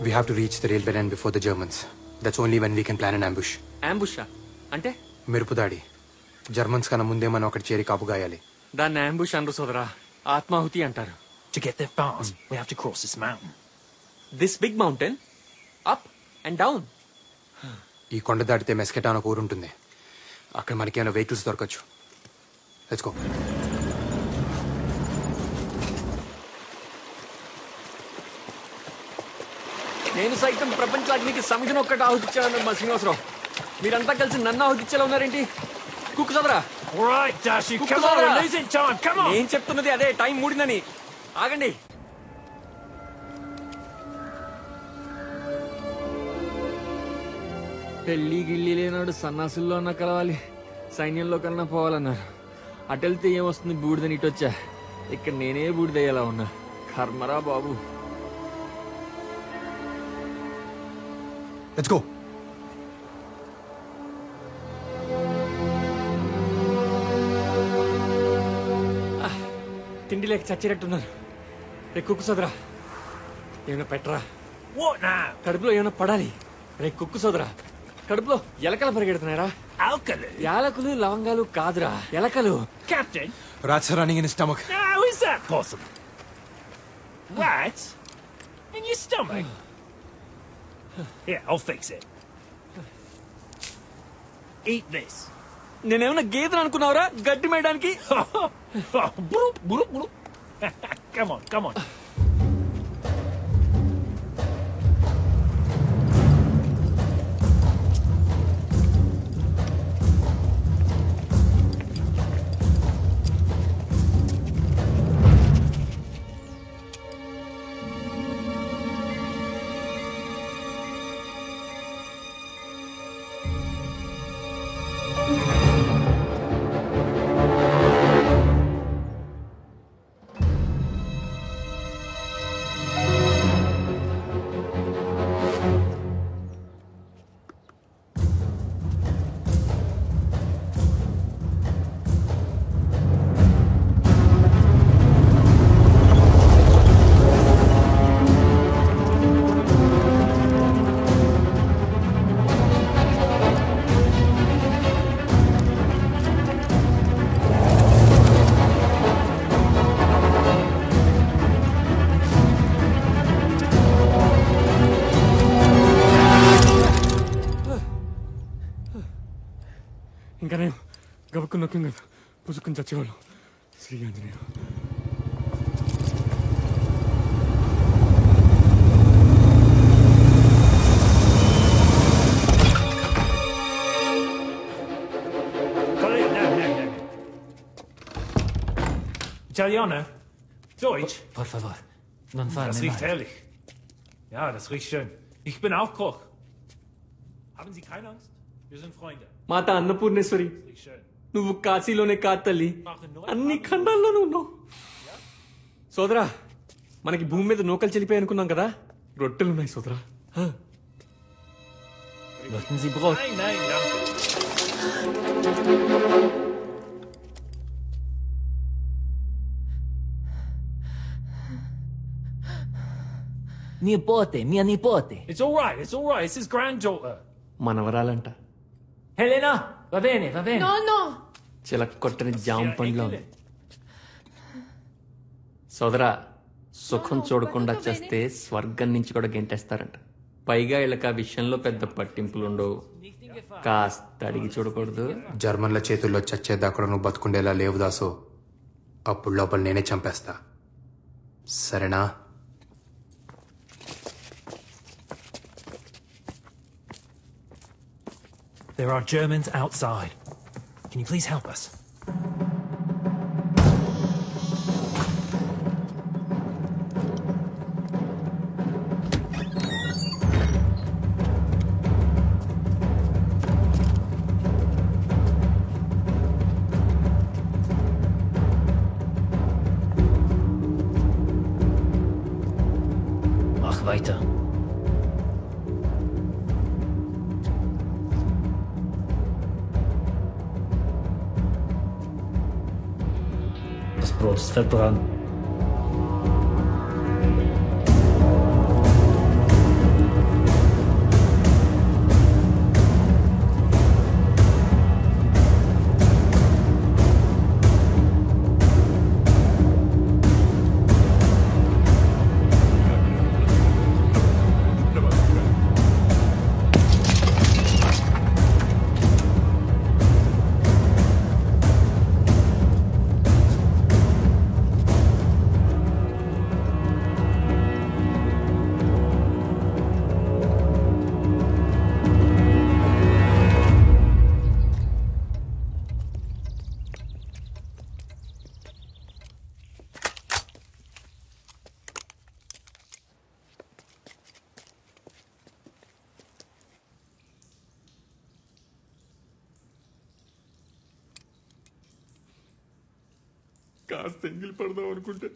We have to reach the railway line before the Germans. That's only when we can plan an ambush. Ambush అంటే మెరుపు దాడి. Germans కన్నా ముందే మనం అక్కడ చేరి కాపు గాయాలి. దాన్ని ambush అనరు సోదరా, ఆత్మాహుతి అంటారు. To get there fast, we have to cross this mountain. This big mountain? Up and down? ఈ కొండ దాటితే మెస్కెటా అని ఒక ఊరు ఉంటుంది. అక్కడ మనకి ఏమైనా వెహికల్స్ దొరకచ్చు. Let's go. నేను సైతం ప్రపంచ అగ్నికి సమిధిని ఒక్కటి ఆహుతిచ్చాను మా శ్రీనివాసరావు. మీరంతా కలిసి నన్ను ఆహుతిచ్చేలా ఉన్నారేంటి? కుక్కు సోదరా, నేను చెప్తున్నది అదే, టైం మూడిందని. ఆగండి. పెళ్లి గిల్లి లేనాడు సన్నాసుల్లో అన్నా కలవాలి, సైన్యంలో కన్నా పోవాలన్నారు. అటెళ్తే ఏమొస్తుంది బూడిదని ఇటొచ్చా. ఇక్కడ నేనే బూడిదయ్యేలా ఉన్నా. కర్మరా బాబు. Let's go. తిండి లేక చచ్చేటట్టున్నారు. రే కుక్కు సోదరా, ఏమైనా పెట్టరా. కడుపులో ఏమైనా పడాలి. రే కుక్కు సోదరా, కడుపులో ఎలకలు పరిగెడుతున్నారా? యాలకులు లవంగాలు కాదురా, ఎలకలు. Captain, Rats are running in his stomach. how is that possible? Rats in your stomach? Here, I'll fix it. Eat this. నేనేమన్నా గేదెలు అనుకున్నావురా గడ్డి మేయడానికి? Come on, come on. ఇంకా నేను గబుక్కుని నొక్కిం కదా, పుసుక్కుని చచ్చేవాళ్ళు. Shri Anjaneya. Italiano? Deutsch? Por favor, non farmi Das riecht male. herrlich. Ja, das riecht schön. Ich bin auch Koch. Haben Sie keine Angst? Wir sind Freunde. మాత అన్నపూర్ణేశ్వరి, నువ్వు కాశీలోనే కాదు తల్లి, అన్ని ఖండాల్లోనూ ఉన్నావు. సోదరా, మనకి భూమి మీద నూకలు చెల్లిపోయి అనుకున్నాం కదా, రొట్టెలున్నాయి సోదరా. Möchten Sie Brot? Nein, nein, danke. Nipote, mia nipote. It's all right, it's all right. It's his granddaughter. మనవరాలంట. Helena, va bene, va bene. No, no. చిలక్కొట్టని జామ పండ్లో ఉంది. సోదరా, సుఖం చూడకుండా చేస్తే స్వర్గం నుంచి కూడా గెంటేస్తారంట. పైగా వీళ్ళకి ఆ విషయంలో పెద్ద పట్టింపులు ఉండవు. కాస్త అడిగి చూడకూడదు. జర్మన్ల చేతుల్లో చచ్చేదాకా నువ్వు బతుకుండేలా లేవు దాసు. అప్పుడు లోపల నేనే చంపేస్తా, సరేనా? There are Germans outside. Can you please help us? Mach weiter. Das Brot ist verbrannt. కాస్త ఎంగిలి పడదాం అనుకుంటే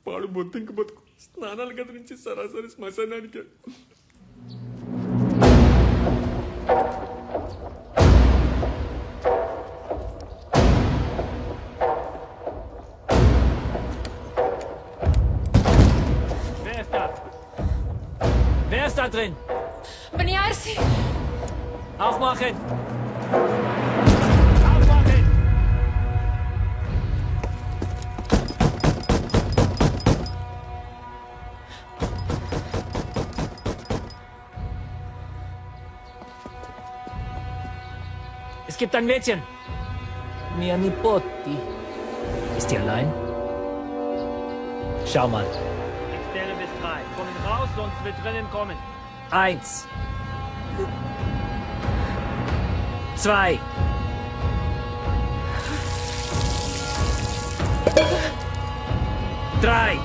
పాడు బొత్తింక బతుకు స్నానాల గది నుంచి సరాసరి శ్మశానానికి. Wer ist da drin? Beniarsi! Aufmachen! Es gibt ein Mädchen. Mia Nipoti. Ist die allein? Schau mal. Ich zähle bis 3. Kommen raus, sonst wird drinnen kommen. 1. 2. 3.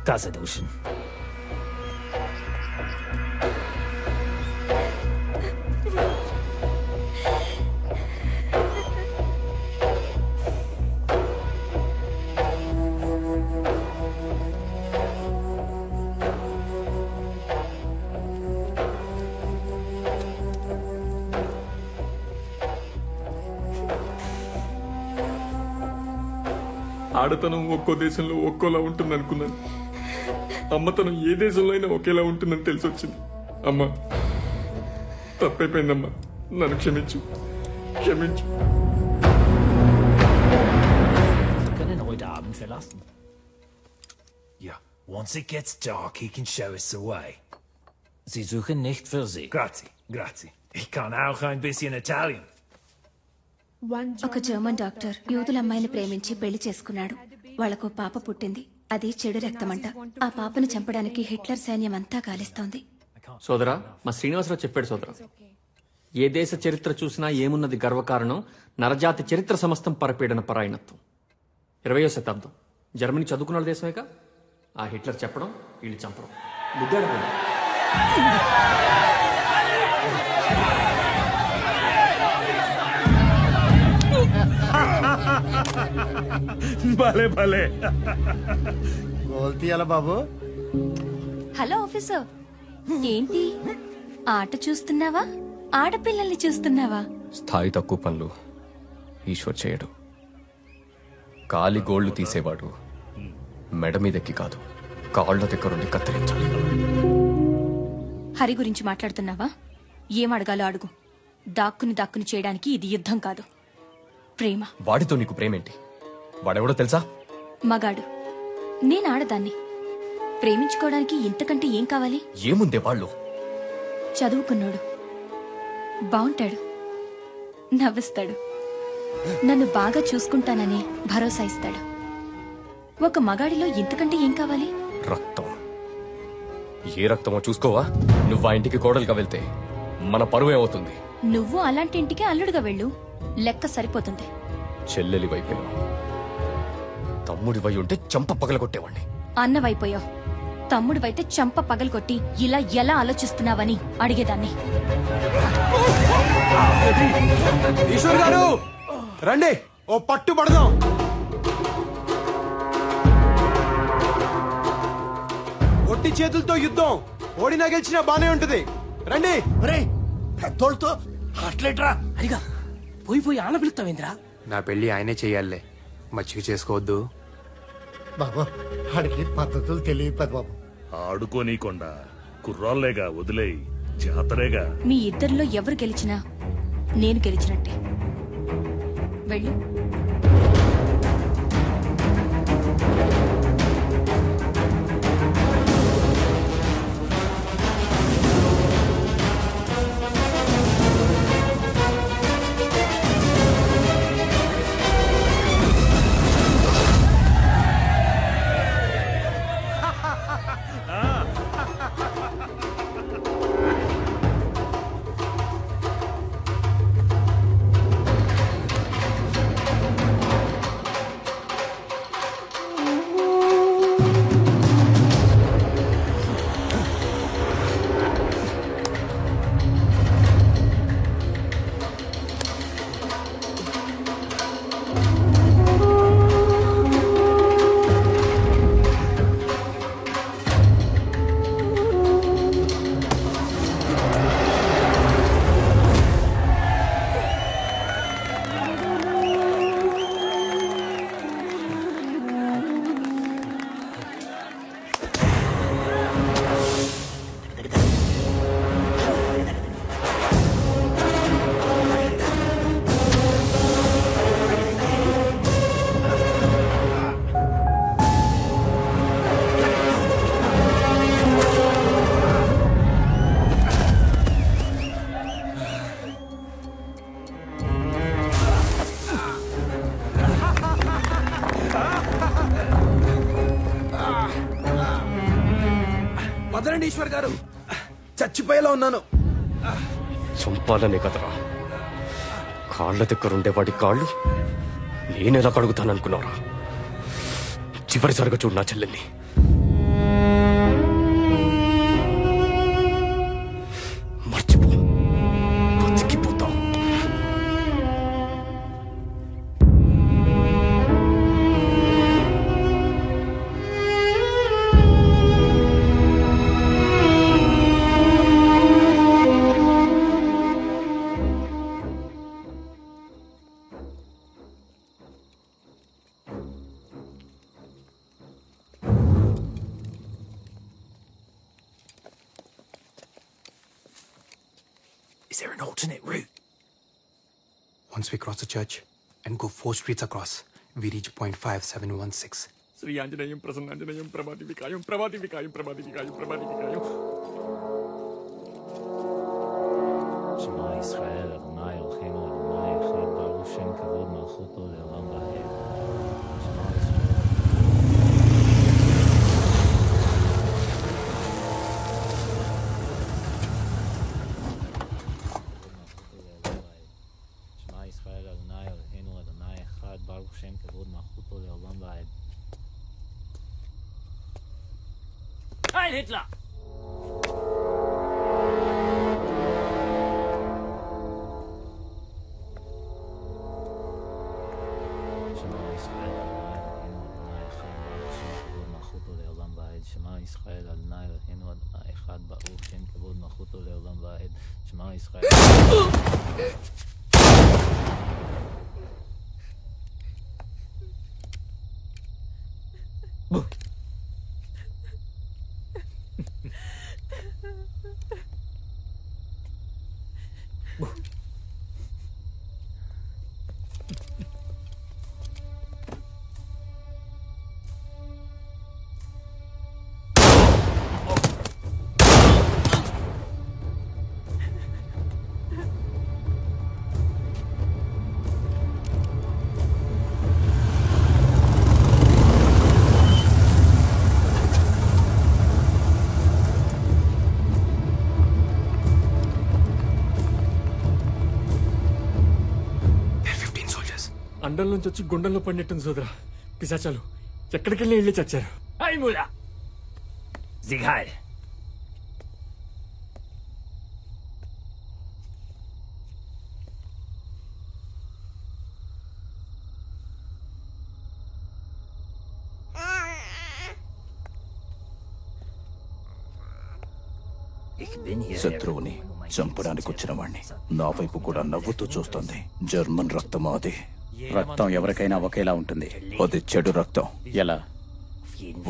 Tasse duschen. ఆడతనం ఒక్కో దేశంలో ఒక్కోలా ఉంటుంది అనుకున్నాను. అమ్మతనం ఏ దేశంలో అయినా ఒకేలా ఉంటుందని తెలిసి వచ్చింది. అమ్మా, తప్పైపోయిందమ్మా, నన్ను క్షమించు, క్షమించు. Sie können heute Abend verlassen. Ja, once it gets dark, he can show us the way. Sie suchen nicht für Sie. Grazie, grazie. Ich kann auch ein bisschen Italian. ఒక జర్మన్ డాక్టర్ యూదుల అమ్మాయిని ప్రేమించి పెళ్లి చేసుకున్నాడు. వాళ్లకు పాప పుట్టింది. అది చెడు రక్తమంట. ఆ పాపను చంపడానికి హిట్లర్ సైన్యం అంతా గాలిస్తోంది. సోదరా, మా శ్రీనివాసరావు చెప్పాడు సోదరా. ఏ దేశ చరిత్ర చూసినా ఏమున్నది గర్వకారణం, నరజాతి చరిత్ర సమస్తం పరపీడన పరాయణత్వం. 20వ శతాబ్దం జర్మనీ చదువుకున్న దేశమేగా. ఆ హిట్లర్ చెప్పడం, వీళ్ళు చంపడం. బుద్ధాడపోయింది. భలే భలే గోల్ తీయాల బాబు. హలో ఆఫీసర్, ఏంటి ఆట చూస్తున్నావా, ఆడపిల్లల్ని చూస్తున్నావా? స్థాయి తక్కువ పనులు ఈశ్వర్ చేయడు. కాలి గోళ్లు తీసేవాడు మెడ మీదెక్కి కాదు, కాళ్ల దగ్గరుండి కత్తిరించాలి. హరి గురించి మాట్లాడుతున్నావా? ఏం అడగాలో అడుగు. దాక్కుని చేయడానికి ఇది యుద్ధం కాదు, ప్రేమ. వాడితో నీకు ప్రేమేంటి? వాడెవడో తెలుసా? మగాడు. నేను ఆడదాన్ని. ప్రేమించుకోవడానికి ఇంతకంటే ఏం కావాలి? ఏముందే వాళ్ళు? చదువుకున్నాడు, బాగుంటాడు, నవ్విస్తాడు, నన్ను బాగా చూసుకుంటానని భరోసా ఇస్తాడు. ఒక మగాడిలో ఇంతకంటే ఏం కావాలి? రక్తం. ఏ రక్తమో చూసుకోవా? నువ్వు ఆ ఇంటికి కోడలుగా వెళ్తే మన పరువు ఏమవుతుంది? నువ్వు అలాంటి ఇంటికి అల్లుడుగా వెళ్ళు, లెక్క సరిపోతుంది. చెల్లెలి వైపోయావు, తమ్ముడి వై ఉంటే చంప పగలగొట్టేవాణ్ణి. అన్నవైపోయావు, తమ్ముడివైతే చంప పగలగొట్టి ఇలా ఎలా ఆలోచిస్తున్నావని అడిగేదాన్ని. ఈశ్వర్ గారు రండి, ఓ పట్టు పడదాం. ఒట్టి చేతులతో యుద్ధం, ఓడినా గెలిచినా బానే ఉంటది. రండి. పెద్దోళ్ళతో అట్లేట్రా అడిగా పోయి ఆన పిలుస్తావేంద్రా? నా పెళ్లి ఆయనే చెయ్యాలే, మచ్చిక చేసుకోవద్దు. బాబు ఆడికి పద్ధతులు తెలియదు బాబు. ఆడుకోనీకొండా కుర్రాళ్లేగా, వదిలేయి, జాతరేగా. మీ ఇద్దరిలో ఎవరు గెలిచినా నేను గెలిచినట్టే. వెళ్ళు. పదరండి ఈశ్వర్ గారు, చచ్చిపోయేలా ఉన్నాను. చంపాలనే కదరా, కాళ్ళ దగ్గరుండే వాడి కాళ్ళు నేనెలా కడుగుతాననుకున్నారా? చివరిసారిగా చూడు నా చెల్లెల్ని. మర్చిపో, బతికిపోతావు. Is there an alternate route? Once we cross the church and go 4 streets across, we reach point 5716. Shri Anjaneyam ప్రసన్నాంజనేయం ప్రభాదివికాయం ప్రభాదివికాయం ప్రభాదివికాయం ప్రభాదివికాయం. שמע ישראל, אדוני אלוהינו, אדוני אחד, ברוך שם כבוד מלכותו לעולם ועד. שמע ישראל. שמע ישראל, אדוני אלוהינו, אדוני אחד, ברוך שם כבוד מלכותו לעולם ועד. היי היטלר! שמע ישראל, אדוני אלוהינו, אדוני אחד, ברוך שם כבוד מלכותו לעולם ועד. שמע ישראל. అండం నుంచి వచ్చి గుండెల్లో పడినట్టుంది సోదరా. పిశాచాలు ఎక్కడికెళ్ళి వెళ్ళి చచ్చారు. Hey Mula! Sieg heil! శత్రువుని చంపడానికి వచ్చిన వాణ్ణి నా వైపు కూడా నవ్వుతూ చూస్తుంది. జర్మన్ రక్తం అది. రక్తం ఎవరికైనా ఒకేలా ఉంటుంది. అది చెడు రక్తం. ఎలా?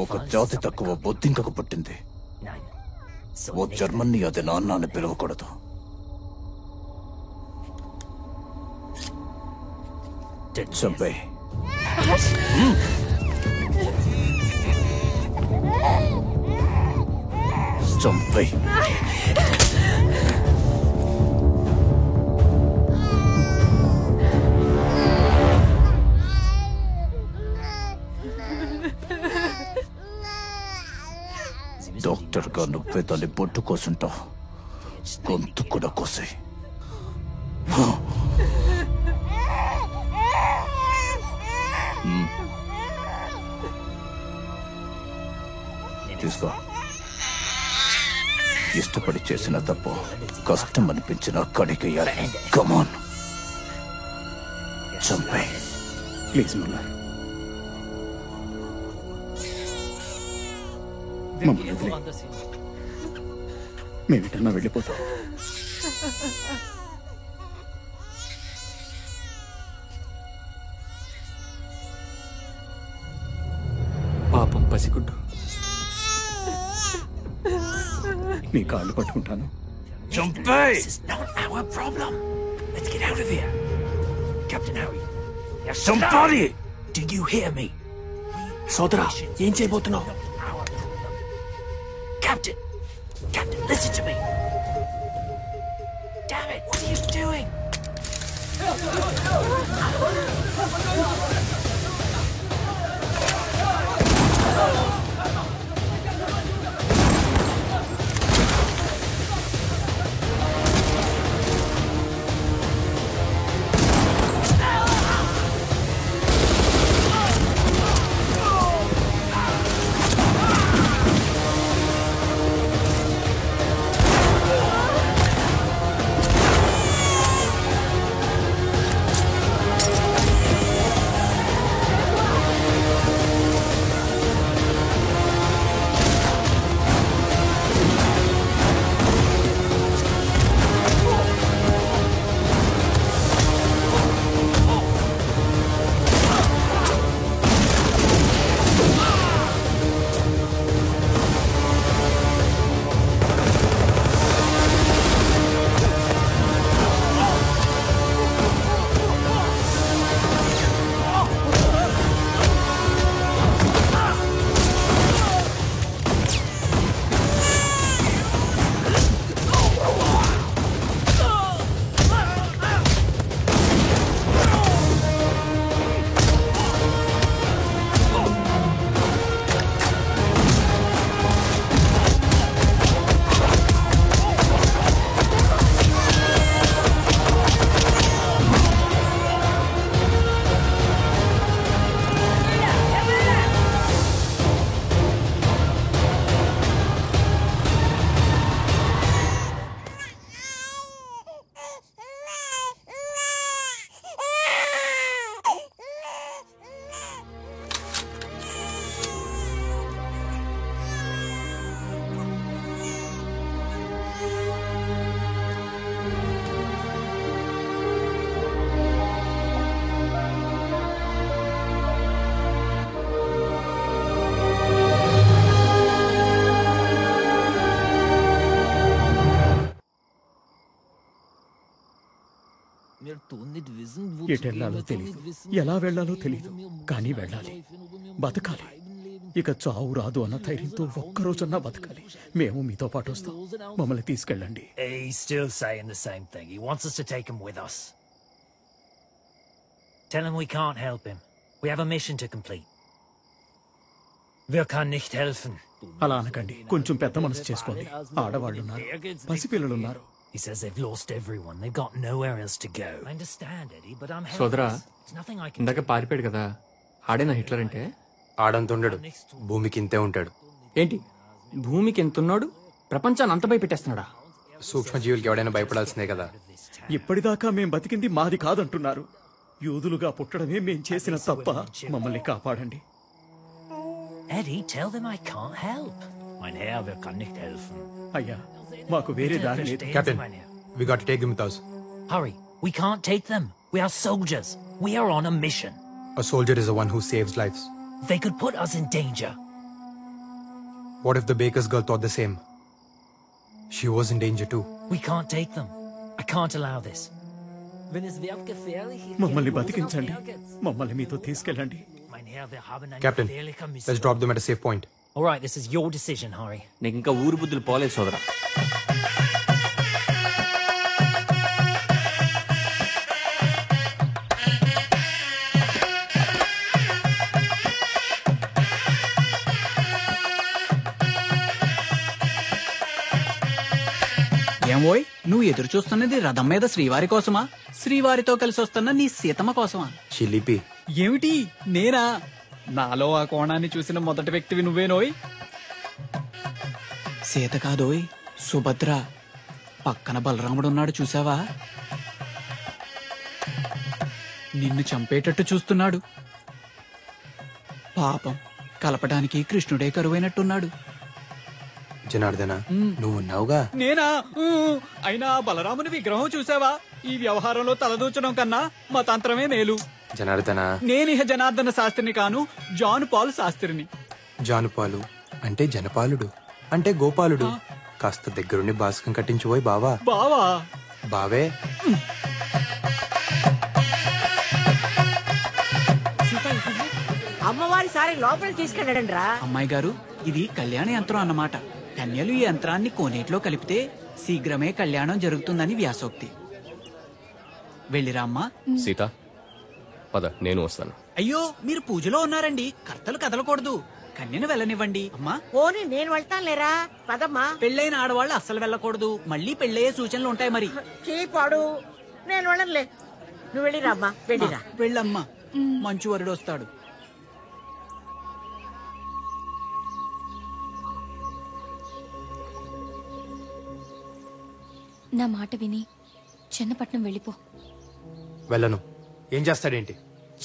ఒక జాతి తక్కువ బొద్దింకకు పుట్టింది. ఓ జర్మన్ని అది నాన్న అని పిలవకూడదు. చంపే. చంపే. డాక్టర్ గా నువ్వే దాన్ని బొట్టు కోసుంటావు. గొంతు కూడా కోసే. తీసుకో. ఇష్టపడి చేసిన తప్పు కష్టం అనిపించిన కడిగేయాలి. కమాన్ చంపే. ప్లీజ్ ముల్లా, మమ్మల్ని వదిలే. మేమిటన్నా వెళ్ళిపోతాం. పాపం పసిగుడ్డు. మీ కాళ్ళు పట్టుకుంటాను. చంపే. This is not our problem. Let's get out of here. Captain Harry. Somebody! Do you hear me? సోదరా, ఏం చేయబోతున్నావు? Captain! Captain, listen to me! Damn it, what are you doing? ఎటెళ్లాలో తెలియదు, ఎలా వెళ్లాలో తెలియదు, కానీ వెళ్ళాలి, బతకాలి. ఇక చావు రాదు అన్న ధైర్యంతో ఒక్కరోజన్నా బతకాలి. మేము మీతో పాటు వస్తాం, మమ్మల్ని తీసుకెళ్ళండి. He's still saying the same thing. He wants us to take him with us. Tell him we can't help him. We have a mission to complete. Wir kann nicht helfen. అలా అనకండి, కొంచెం పెద్ద మనసు చేసుకోండి. ఆడవాళ్ళున్నారు, పసిపిల్లలున్నారు. He says they've lost everyone. They've got nowhere else to go. I understand, Eddie, but I'm helpless. సోదరా, There's nothing I can ఇందాక పారిపోయాడు కదా, ఆడేనా హిట్లర్ అంటే? ఆడంతుండడు, భూమికి ఇంతే ఉంటాడు. ఏంటి, భూమికి ఎంతున్నాడు? ప్రపంచాన్ని అంత భయపెట్టేస్తున్నాడా? సూక్ష్మజీవులకి ఎవడైనా భయపడాల్సిందే కదా. ఇప్పటిదాకా మేం బతికింది మాది కాదంటున్నారు. యూదులుగా పుట్టడమే మేం చేసిన తప్ప. మమ్మల్ని కాపాడండి. Eddie, tell them I can't help. Mein Herr, wir kann nicht helfen. అయ్యా, మాకు వేరే దారి లేదు. Captain, we got to take them with us. Hurry, we can't take them. We are soldiers. We are on a mission. A soldier is the one who saves lives. They could put us in danger. What if the baker's girl thought the same? She was in danger too. We can't take them. I can't allow this. మమ్మల్ని బతికించండి, మమ్మల్ని మీతో తీసుకెళ్ళండి. Captain, let's drop them at a safe point. All right, this is your decision, Hari. నీకు ఇంకా ఊరు బుద్ధులు పోలేదు సోదరా. ఏమోయ్, నువ్వు ఎదురు చూస్తున్నది రథం మీద శ్రీవారి కోసమా, శ్రీవారితో కలిసి వస్తున్న నీ సీతమ్మ కోసమా? చిలిపి. ఏమిటి, నేనా? నాలో ఆ కోణాన్ని చూసిన మొదటి వ్యక్తివి నువ్వేనోయ్. సీత కాదోయ్, సుభద్ర. పక్కన బలరాముడున్నాడు, చూసావా? నిన్ను చంపేటట్టు చూస్తున్నాడు. పాపం, కలపడానికి కృష్ణుడే కరువైనట్టున్నాడు. జనార్దన, నువ్వు ఉన్నావుగా. నేనా? అయినా బలరాముని విగ్రహం చూసావా? ఈ వ్యవహారంలో తలదూచడం కన్నా మతాంతరమే మేలు. జనార్దన, నేనిహ జనార్దన శాస్త్రిని కాను, జాన్ పాల్ శాస్త్రిని. జానుపాలు అంటే జనపాలుడు, అంటే గోపాలుడు. కాస్త దగ్గరుండి బాస్కం కట్టించుపోయి బావా. బావా? బావే. అమ్మవారి సారి లోపలికి తీసుకెళ్ళండి రా. అమ్మాయి గారు, ఇది కళ్యాణ యంత్రం అన్నమాట. కన్యలు ఈ యంత్రాన్ని కోనేట్లో కలిపితే శీఘ్రమే కళ్యాణం జరుగుతుందని వ్యాసోక్తి. వెళ్ళిరామ్మా. సీత, పద, నేను వస్తాను. అయ్యో, మీరు పూజలో ఉన్నారండి, కర్తలు కదలకూడదు. కన్యను వెళ్ళనివ్వండి. అమ్మా, పోనీ నేను వెళ్తాను లేరా, పదమ్మా. పెళ్ళైన ఆడవాళ్ళు అస్సలు వెళ్ళకూడదు, మళ్ళీ పెళ్ళయ్యే సూచనలు ఉంటాయి. మరి చీపాడు, నేను వెళ్ళనులే. నువ్వు వెళ్ళిరామ్మా, వెళ్ళిరా. వెళ్ళమ్మా, మంచు వరుడు వస్తాడు. నా మాట విని చిన్నపట్నం వెళ్ళిపో. వెళ్ళను. ఏం చేస్తాడేంటి?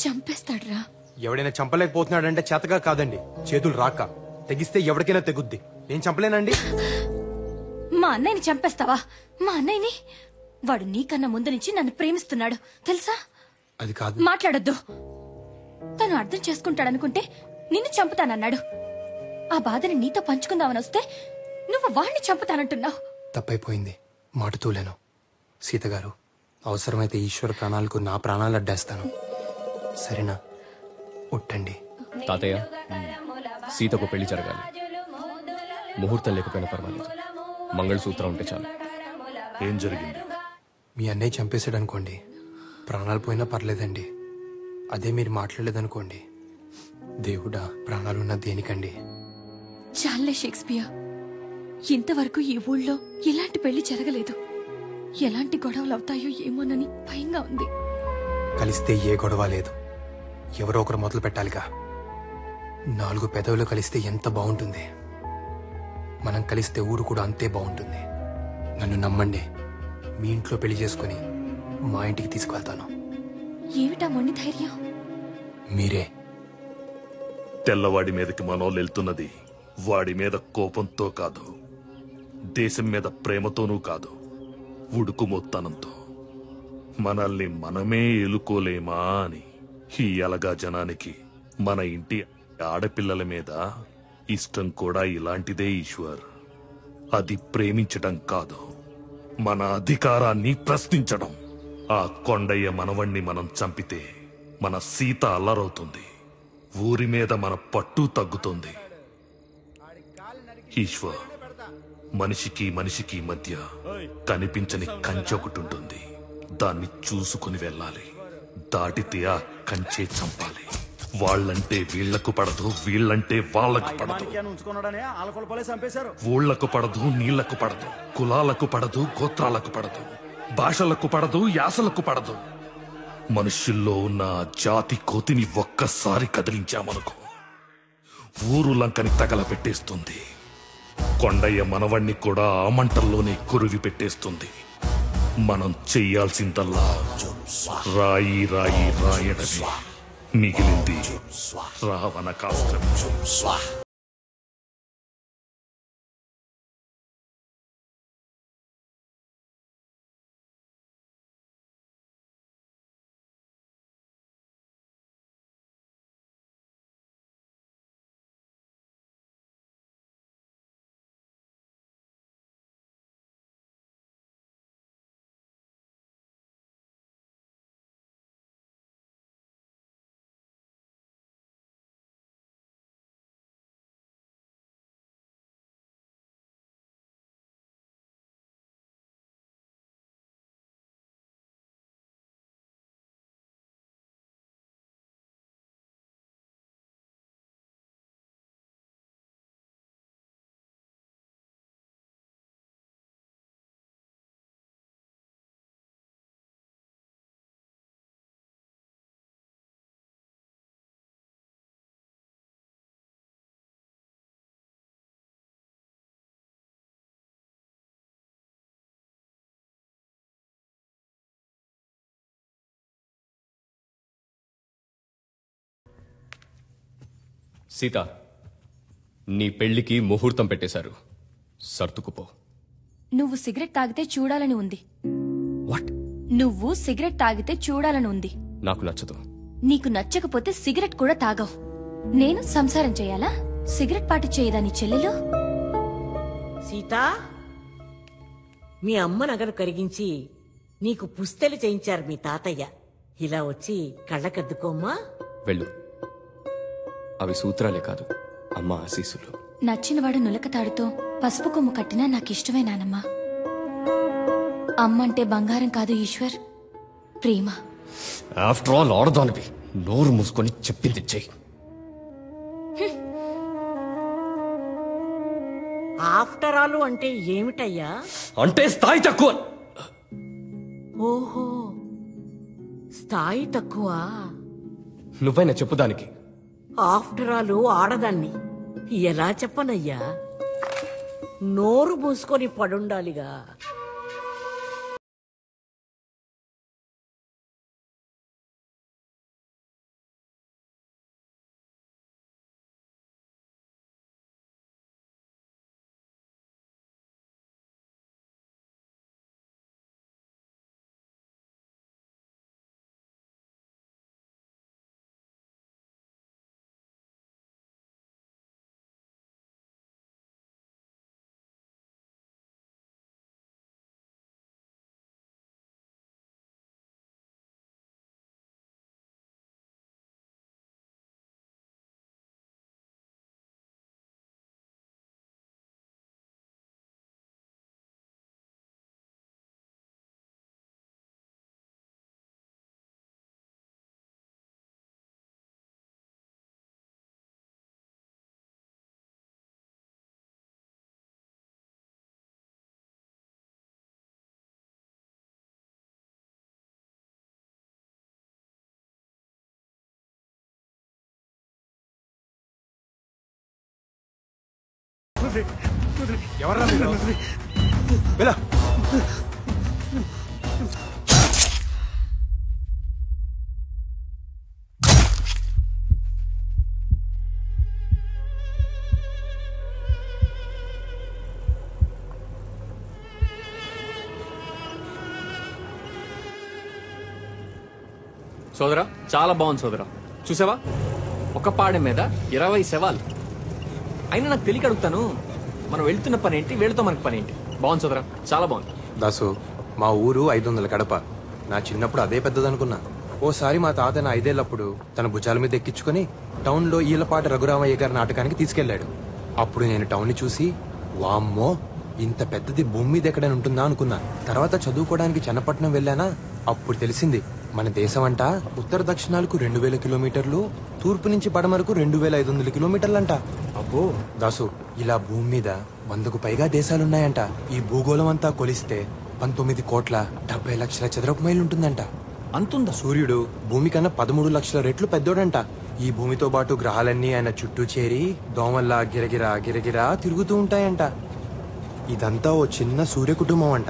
చంపేస్తాడ్రా. ఎవడైనా చంపలేకపోతున్నాడంటే చేతగా కాదండి, చేతులు రాక. తెగిస్తే ఎవరికైనా తెగుద్ది. నేను చంపలేనండి. మా అన్నయ్యని చంపేస్తావా? మా అన్నయ్యని? వాడు నీకన్నా ముందు నుంచి నన్ను ప్రేమిస్తున్నాడు తెలుసా? అది కాదు. మాట్లాడొద్దు. తను అర్థం చేసుకుంటాడనుకుంటే నిన్ను చంపుతానన్నాడు. ఆ బాధని నీతో పంచుకుందామని వస్తే నువ్వు వాణ్ణి చంపుతానంటున్నావు. తప్పైపోయింది, మాట తూలేను. సీతగారు, అవసరమైతే ఈశ్వర ప్రాణాలకు నా ప్రాణాలు అడ్డేస్తాను, సరేనా? ఒట్టండి. తాతయ్య, సీతకు పెళ్లి జరగాలి. ముహూర్తం లేకపోయినా పర్వాలేదు, మంగళసూత్రం ఉంటే చాలు. ఏం జరిగింది? మీ అన్నయ్య చంపేశాడు అనుకోండి, ప్రాణాలు పోయినా పర్లేదండి. అదే మీరు మాట్లాడలేదనుకోండి, దేవుడా, ప్రాణాలున్న దేనికండి? చాలే షేక్స్పియర్, ఇంతవరకు ఈ ఊళ్ళో ఇలాంటి పెళ్లి జరగలేదు. ఎలాంటి గొడవలు అవుతాయో ఏమోనని భయంగా ఉంది. కలిస్తే ఏ గొడవ లేదు, ఎవరో ఒకరు మొదలు పెట్టాలిగా. 4 పెదవులు కలిస్తే ఎంత బాగుంటుంది. మనం కలిస్తే ఊరు కూడా అంతే బాగుంటుంది. నన్ను నమ్మండి, మీ ఇంట్లో పెళ్లి చేసుకుని మా ఇంటికి తీసుకువెళ్తాను. ఏమిటా మొండి ధైర్యం? మీరే. తెల్లవాడి మీదకి మనోళ్ళు వెళ్తున్నది వాడి మీద కోపంతో కాదు, దేశం మీద ప్రేమతోనూ కాదు, ఉడుకుమొత్తనంతో. మనల్ని మనమే ఎలుకోలేమా అని. ఈ అలగా జనానికి మన ఇంటి ఆడపిల్లల మీద ఇష్టం కూడా ఇలాంటిదే ఈశ్వర్. అది ప్రేమించడం కాదు, మన అధికారాన్ని ప్రశ్నించడం. ఆ కొండయ్య మనవణ్ణి మనం చంపితే మన సీత అల్లరవుతుంది, ఊరి మీద మన పట్టు తగ్గుతుంది. ఈశ్వర్, మనిషికి మనిషికి మధ్య కనిపించని కంచె ఒకటి ఉంటుంది. దాన్ని చూసుకుని వెళ్ళాలి. దాటితే ఆ కంచె చంపాలి. వాళ్ళంటే వీళ్లకు పడదు, వీళ్ళంటే వాళ్ళకు పడదు. ఊళ్లకు పడదు, నీళ్లకు పడదు, కులాలకు పడదు, గోత్రాలకు పడదు, భాషలకు పడదు, యాసలకు పడదు. మనుషుల్లో ఉన్న జాతి కోతిని ఒక్కసారి కదిలించామనుకో ఊరు లంకని తగల పెట్టేస్తుంది. కొండయ్య మనవణ్ణి కూడా ఆ మంటల్లోనే కురివి పెట్టేస్తుంది. మనం చెయ్యాల్సిందల్లా రాయి రాయి రాయడమే. మిగిలింది రావణ కాష్టం. సీత, నీ పెళ్లికి ముహూర్తం పెట్టేశారు. సర్దుకుపో. నువ్వు సిగరెట్ తాగితే చూడాలని ఉంది. వాట్? నువ్వు సిగరెట్ తాగితే చూడాలని ఉంది. నాకు నచ్చదు. నీకు నచ్చకపోతే సిగరెట్ కూడా తాగవు. నేను సంసారం చేయాలా? సిగరెట్ పాటి చేయదా నీ చెల్లెలు? సీత, మీ అమ్మ నగను కరిగించి నీకు పుస్తెలు చేయించారు మీ తాతయ్య. ఇలా వచ్చి కళ్ళకద్దుకోమ్మా. వెళ్ళు. అవి సూత్రాలే కాదు, అమ్మ ఆశీస్సులు. నచ్చినవాడు నులకతాడుతో పసుపు కొమ్ము కట్టినా నాకిష్టమే నానమ్మా. అమ్మంటే బంగారం కాదు ఈశ్వర్, ప్రేమ. ఆఫ్టర్ ఆల్ ఆడదానివి, నోరు మూసుకొని చెప్పింది చెయ్యి. ఆఫ్టర్ ఆల్ అంటే ఏమిటయ్యా? అంటే స్థాయి తక్కువ. ఓహో, స్థాయి తక్కువ. నువ్వైనా చెప్పు దానికి. ఆఫ్టర్ ఆల్ ఆడదాన్ని ఎలా చెప్పనయ్యా? నోరు మూసుకొని పడుండాలిగా. ఎవర్రా మీరు? వెళ్ళ. సోదరా, చాలా బాగుంది సోదరా. చూసావా, ఒక పాడె మీద 20 శవాలు. అయినా నాకు తెలియక అడుగుతాను, మనం వెళ్తున్న పని ఏంటి, వీళ్ళతో మనకి పని ఏంటి? బాగుంది సోదరా, చాలా బాగుంది. దాసు, మా ఊరు 500 కడప. నా చిన్నప్పుడు అదే పెద్దదనుకున్నా. ఓసారి మా తాత నా 5 ఏళ్లప్పుడు తన భుజాల మీద ఎక్కించుకుని టౌన్లో ఈలపాటి రఘురామయ్య గారి నాటకానికి తీసుకెళ్లాడు. అప్పుడు నేను టౌన్ని చూసి వామ్మో ఇంత పెద్దది భూమి మీద ఎక్కడైనా ఉంటుందా అనుకున్నా. తర్వాత చదువుకోవడానికి చన్నపట్నం వెళ్ళానా, అప్పుడు తెలిసింది మన దేశం అంట ఉత్తర దక్షిణాలకు 2000 కిలోమీటర్లు, తూర్పు నుంచి పడమరకు 2500 కిలోమీటర్లంట. అబ్బో దాసు, ఇలా భూమి మీద 100కు పైగా దేశాలున్నాయంట. ఈ భూగోళం అంతా కొలిస్తే 19,70,00,000 చదరపు మైలు ఉంటుందంట. అంతుందా? సూర్యుడు భూమి కన్నా 13 లక్షల రెట్లు పెద్దోడంట. ఈ భూమితో పాటు గ్రహాలన్నీ ఆయన చుట్టూ చేరి దోమల్లా గిరగిరా గిరగిరా తిరుగుతూ ఉంటాయంట. ఇదంతా ఓ చిన్న సూర్య కుటుంబం అంట.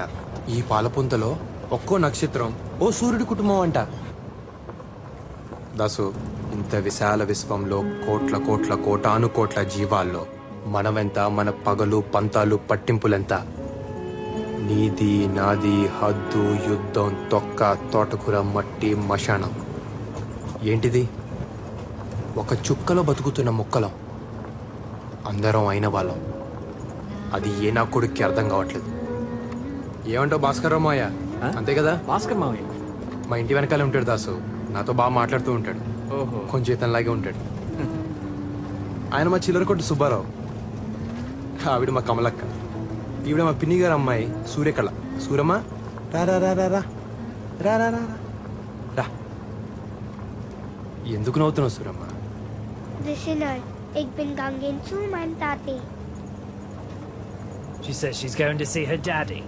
ఈ పాలపుంతలో ఒక్కో నక్షత్రం ఓ సూర్యుడి కుటుంబం అంట. దాసు, ఇంత విశాల విశ్వంలో కోట్ల కోట్ల కోటాను కోట్ల జీవాల్లో మనమెంత, మన పగలు పంతాలు పట్టింపులెంత? నీది నాది హద్దు యుద్ధం తొక్క తోటకూర మట్టి మశానం. ఏంటిది? ఒక చుక్కలో బతుకుతున్న ముక్కలం. అందరం అయిన వాళ్ళం. అది ఏ నా కొడుక్కి అర్థం కావట్లేదు. ఏమంటావు భాస్కర్ రావు మావయ్య? అంతే కదా? భాస్కర్ మావయ్య మా ఇంటి వెనకాలే ఉంటాడు దాసు. నాతో బాగా మాట్లాడుతూ ఉంటాడు. కొంచెం ఇతనిలాగే ఉంటాడు. ఆయన మా చిల్లర కొట్టు సుబ్బారావు. ఆవిడ మా కమలక్క. ఈవిడ మా పిన్ని గారు అమ్మాయి సూర్యకళ. సూరమ్మ రా రా రా రా రా రా రా రా రా. ఎందుకు నవ్వుతున్నావు Suramma? Ik ben gegaan zu mijn tati. She says she's going to see her daddy.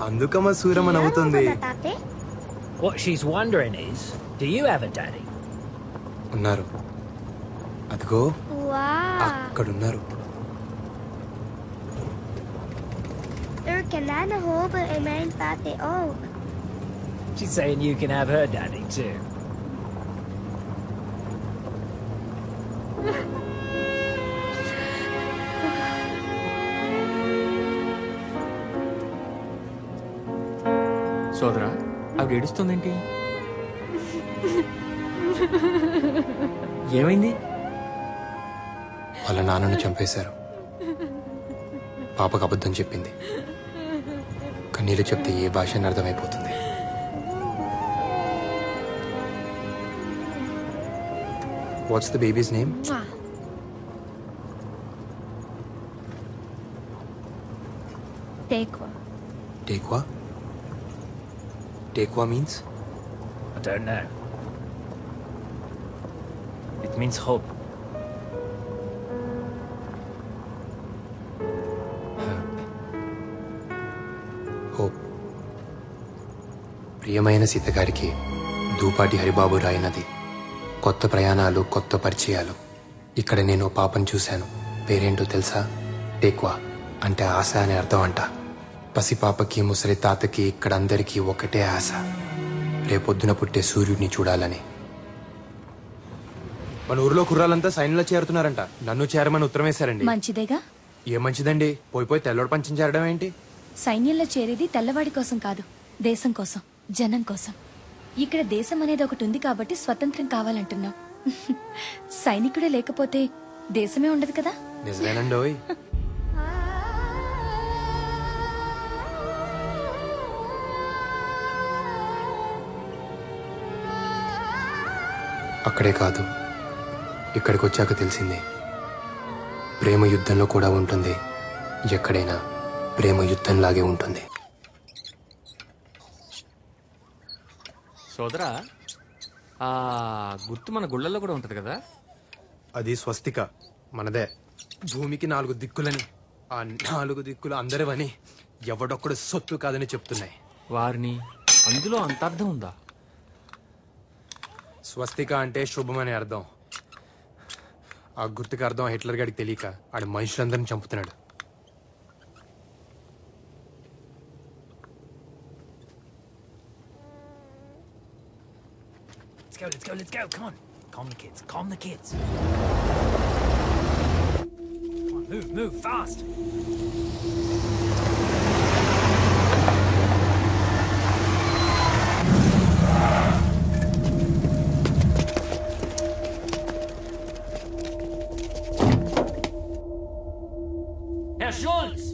అందుకమ్మ Suramma నవ్వుతుంది. What she's wondering is, do you have a daddy? ఉన్నారు. అదిగో అక్కడున్నారు. Kanalen hopen in mijn tati ook. She's saying you can have her daddy too. సోదరా, ఆవిడ ఏడుస్తుందేంటి? ఏమైంది? వాళ్ళ నాన్నను చంపేశారు. పాపకు అబద్ధం చెప్పింది. కన్నీళ్ళు చెప్తే ఏ భాష అర్థమైపోతుంది. What's the babies name? Tekwa. Tekwa? Tekwa means? I don't know. It means hope. Hope. ప్రియమైన సీత గారికి దూపాటి హరిబాబు రాయినది. కొత్త ప్రయాణాలు, కొత్త పరిచయాలు. ఇక్కడ నేను పాపను చూశాను. పేరేంటో తెలుసా? టేక్వా అంటే ఆశ అనే అర్థం అంట. పసిపాపకి, ముసలి తాతకి, ఇక్కడ అందరికీ ఒకటే ఆశ, రేపొద్దున పుట్టే సూర్యుడిని చూడాలని. మన ఊర్లో కుర్రాలంతా సైన్యంలో చేరుతున్నారంట. నన్ను చేరమని ఉత్తరం వేశారండి. మంచిదేగా. ఏ మంచిదండి, పోయి తెల్లోడు పంచం చేరడం ఏంటి? సైన్యంలో చేరేది తెల్లవాడి కోసం కాదు, దేశం కోసం, జనం కోసం. ఇక్కడ దేశం అనేది ఒకటి ఉంది కాబట్టి స్వతంత్రం కావాలంటున్నాం. సైనికుడే లేకపోతే దేశమే ఉండదు కదా. నిజమేనండోయ్. అక్కడే కాదు, ఇక్కడికి వచ్చాక తెలిసింది, ప్రేమ యుద్ధంలో కూడా ఉంటుంది. ఎక్కడైనా ప్రేమ యుద్ధంలాగే ఉంటుంది. సోదరా, ఆ గుర్తు మన గుళ్ళల్లో కూడా ఉంటది కదా? అది స్వస్తిక, మనదే. భూమికి 4 దిక్కులని, ఆ 4 దిక్కులు అందరివని, ఎవడొక్కడు సొత్తు కాదని చెప్తున్నాయి. వారిని అందులో అంత అర్థం ఉందా? స్వస్తిక అంటే శుభం అనే అర్థం. ఆ గుర్తుకు అర్థం హిట్లర్ గారికి తెలియక ఆడు మనుషులందరినీ చంపుతున్నాడు. Let's go. Come on. Calm the kids. Calm the kids. Come on, move, fast. Herr Schulz!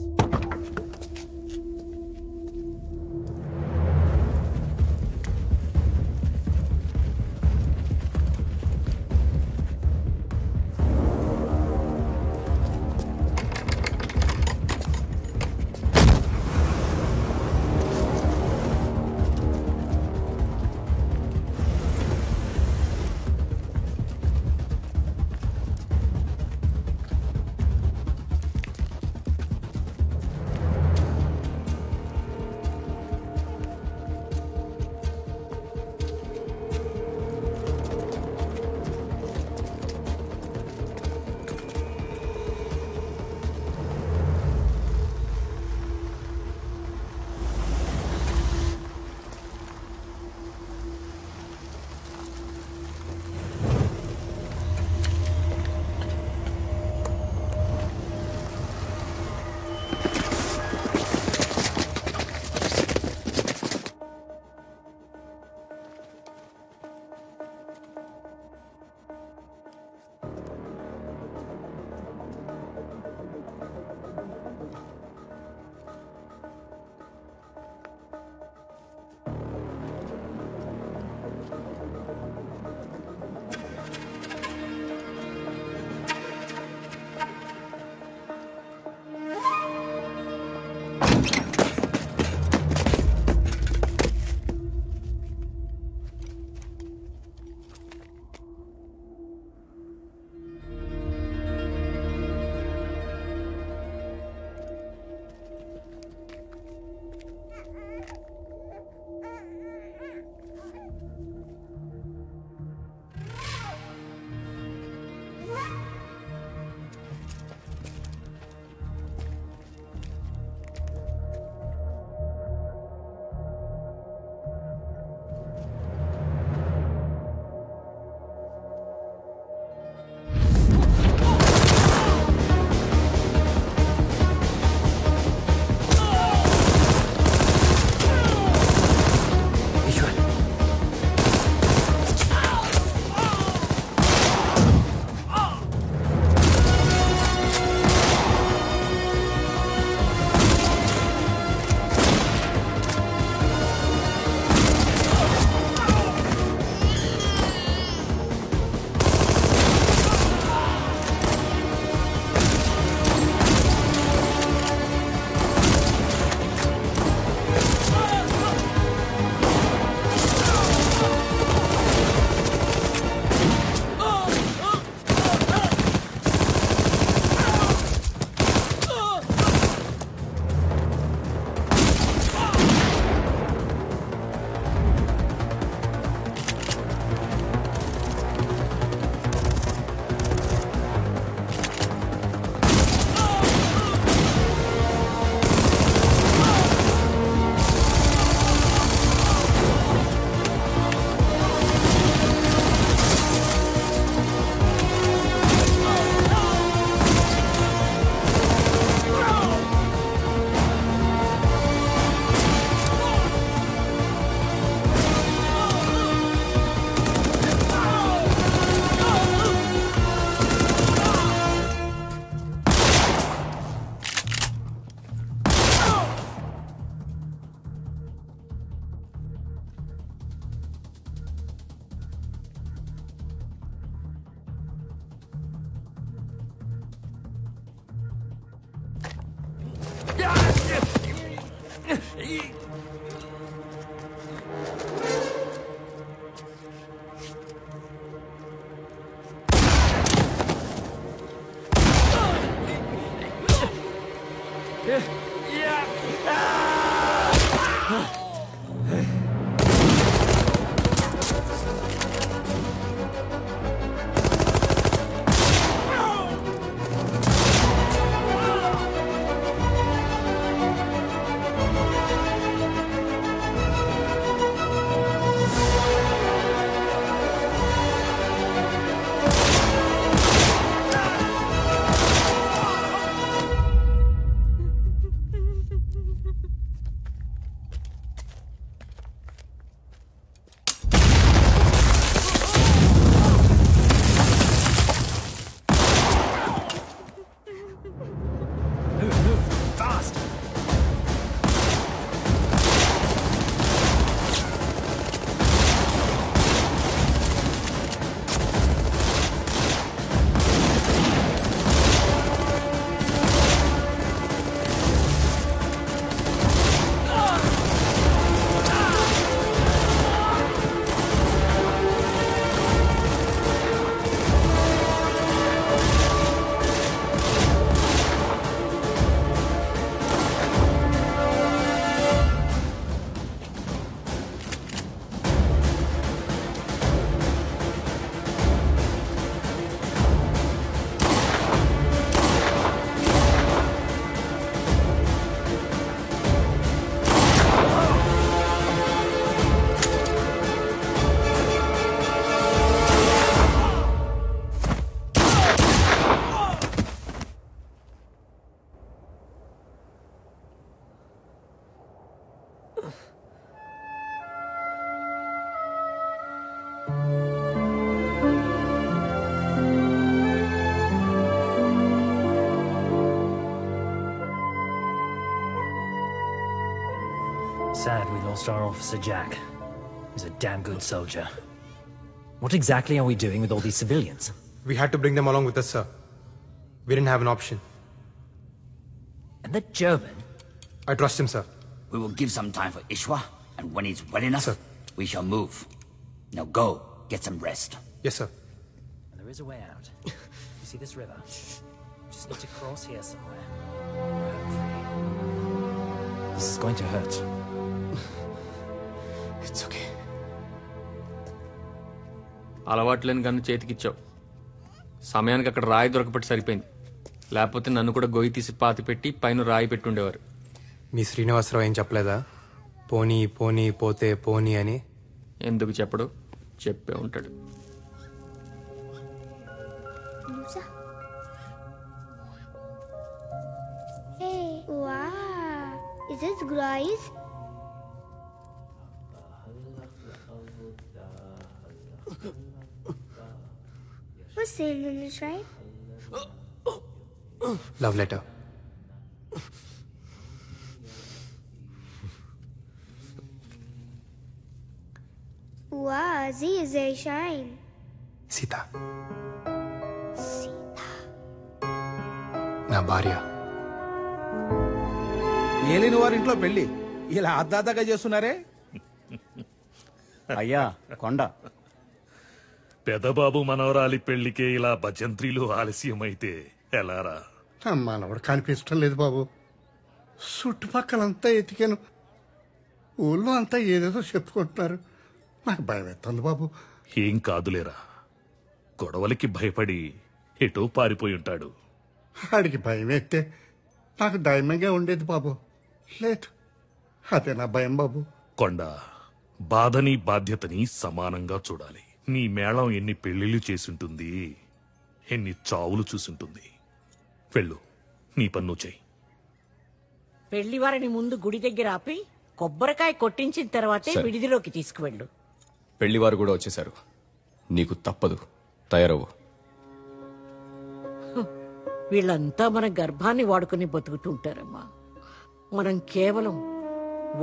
Sad we lost our officer Jack. He's a damn good soldier. What exactly are we doing with all these civilians? We had to bring them along with us, sir. We didn't have an option. And the German? I trust him, sir. We will give some time for Ishwa, and when he's well enough, we shall move. Now go, get some rest. Yes, sir. And there is a way out. You see this river? Just need to cross here somewhere. This is going to hurt. It's okay. అలవాట్లేని gun చేతికిచ్చావు. సమయానికి అక్కడ రాయి దొరకబట్టి సరిపోయింది. లేకపోతే నన్ను కూడా గొయ్యి తీసి పాతి పెట్టి పైన రాయి పెట్టుండేవారు. మీ శ్రీనివాసరావు ఏం చెప్పలేదా? పోనీ పోనీ పోతే పోనీ అని. ఎందుకు చెప్పడు? చెప్పే ఉంటాడు. Hey, wow. Is this Grace? What's the name in this, right? Love letter. Wow, Z is very shine. Sita నా భార్య. ఏలిన వారింట్లో పెళ్లి ఇలా అద్దాతగా చేస్తున్నారే. అయ్యా కొండ పెదబాబు మనవరాలి పెళ్లికే ఇలా భజంత్రీలు ఆలస్యమైతే ఎలారా? మనవడు కనిపించడం లేదు బాబు. చుట్టుపక్కలంతా ఎతికాను. ఊళ్ళో అంతా ఏదేదో చెప్పుకుంటున్నారు. నాకు భయం ఎత్తుంది బాబు. ఏం కాదులేరా, గొడవలకి భయపడి ఎటో పారిపోయి ఉంటాడు. ఆడికి భయం ఎత్తే నాకు ధైర్యంగా ఉండేది బాబు. లేదు, అదే నా భయం బాబు. కొండ, బాధని బాధ్యతని సమానంగా చూడాలి. నీ మేళం ఎన్ని పెళ్లిళ్ళు చేసుంటుంది, ఎన్ని చావులు చూసుంటుంది. వెళ్ళు, నీ పన్ను చెయ్యి. పెళ్లివారిని ముందు గుడి దగ్గర ఆపి కొబ్బరికాయ కొట్టించిన తర్వాతే సరే. విడిదిలోకి తీసుకువెళ్ళు. పెళ్లివారు కూడా వచ్చేశారు. నీకు తప్పదు, తయారవు. వీళ్ళంతా మన గర్భాన్ని వాడుకుని బతుకుతుంటారమ్మా. మనం కేవలం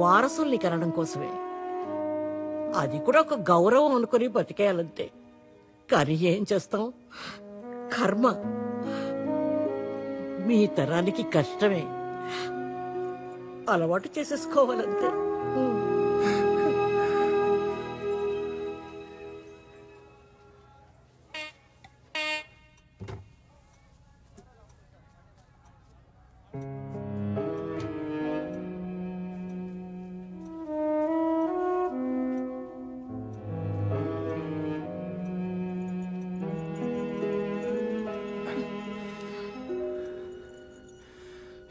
వారసుల్ని కనడం కోసమే. అది కూడా ఒక గౌరవం అనుకుని బతికేయాలంతే. కానీ ఏం చేస్తాం, కర్మ. మీ తరానికి కష్టమే. అలవాటు చేసేసుకోవాలంతే.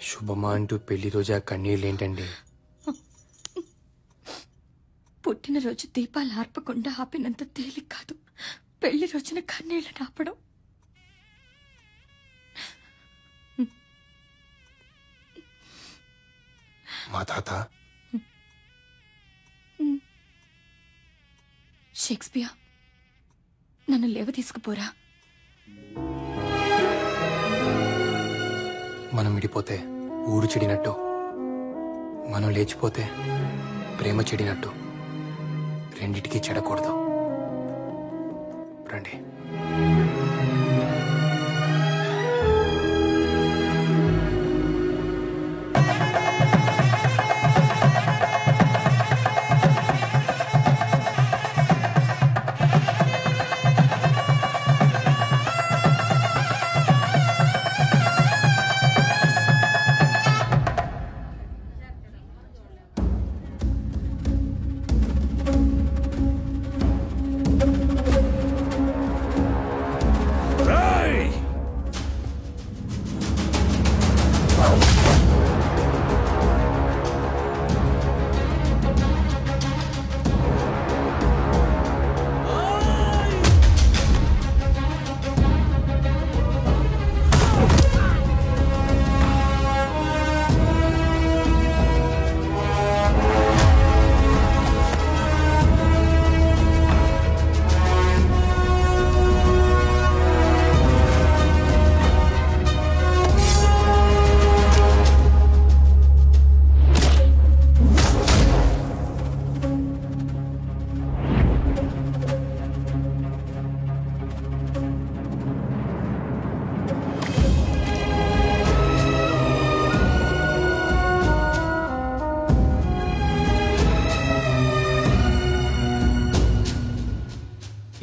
శుభమా అంటూ పెళ్లి రోజు ఆ కన్నీళ్ళేంటండి? పుట్టినరోజు దీపాలు ఆర్పకుండా ఆపినంత తేలిక కాదు పెళ్లి రోజున కన్నీళ్ళని ఆపడం. మా తాత షేక్స్పియర్, నన్ను లేవ తీసుకుపోరా. మనం విడిపోతే ఊరు చెడినట్టు, మనం లేచిపోతే ప్రేమ చెడినట్టు, రెండిటికి చెడకూడదు. రండి.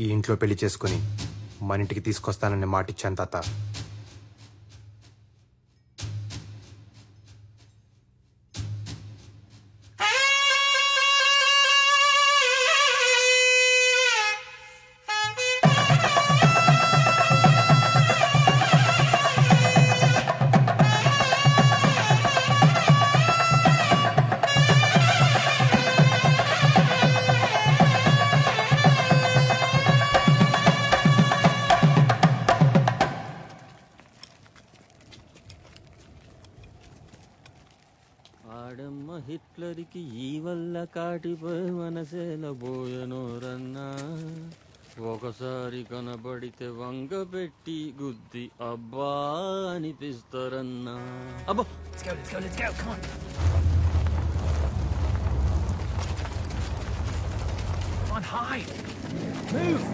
ఈ ఇంట్లో పెళ్లి చేసుకుని మన ఇంటికి తీసుకొస్తానని మాటిచ్చాను తాత. హిట్లర్కి ఈ వల్ల కాటిపోయి మనసేలబోయనోరన్నా, ఒకసారి కనబడితే వంగ పెట్టి గుద్ది అబ్బా అనిపిస్తారన్నా. అబ్బో Let's go, come on. Come on, hide. Move.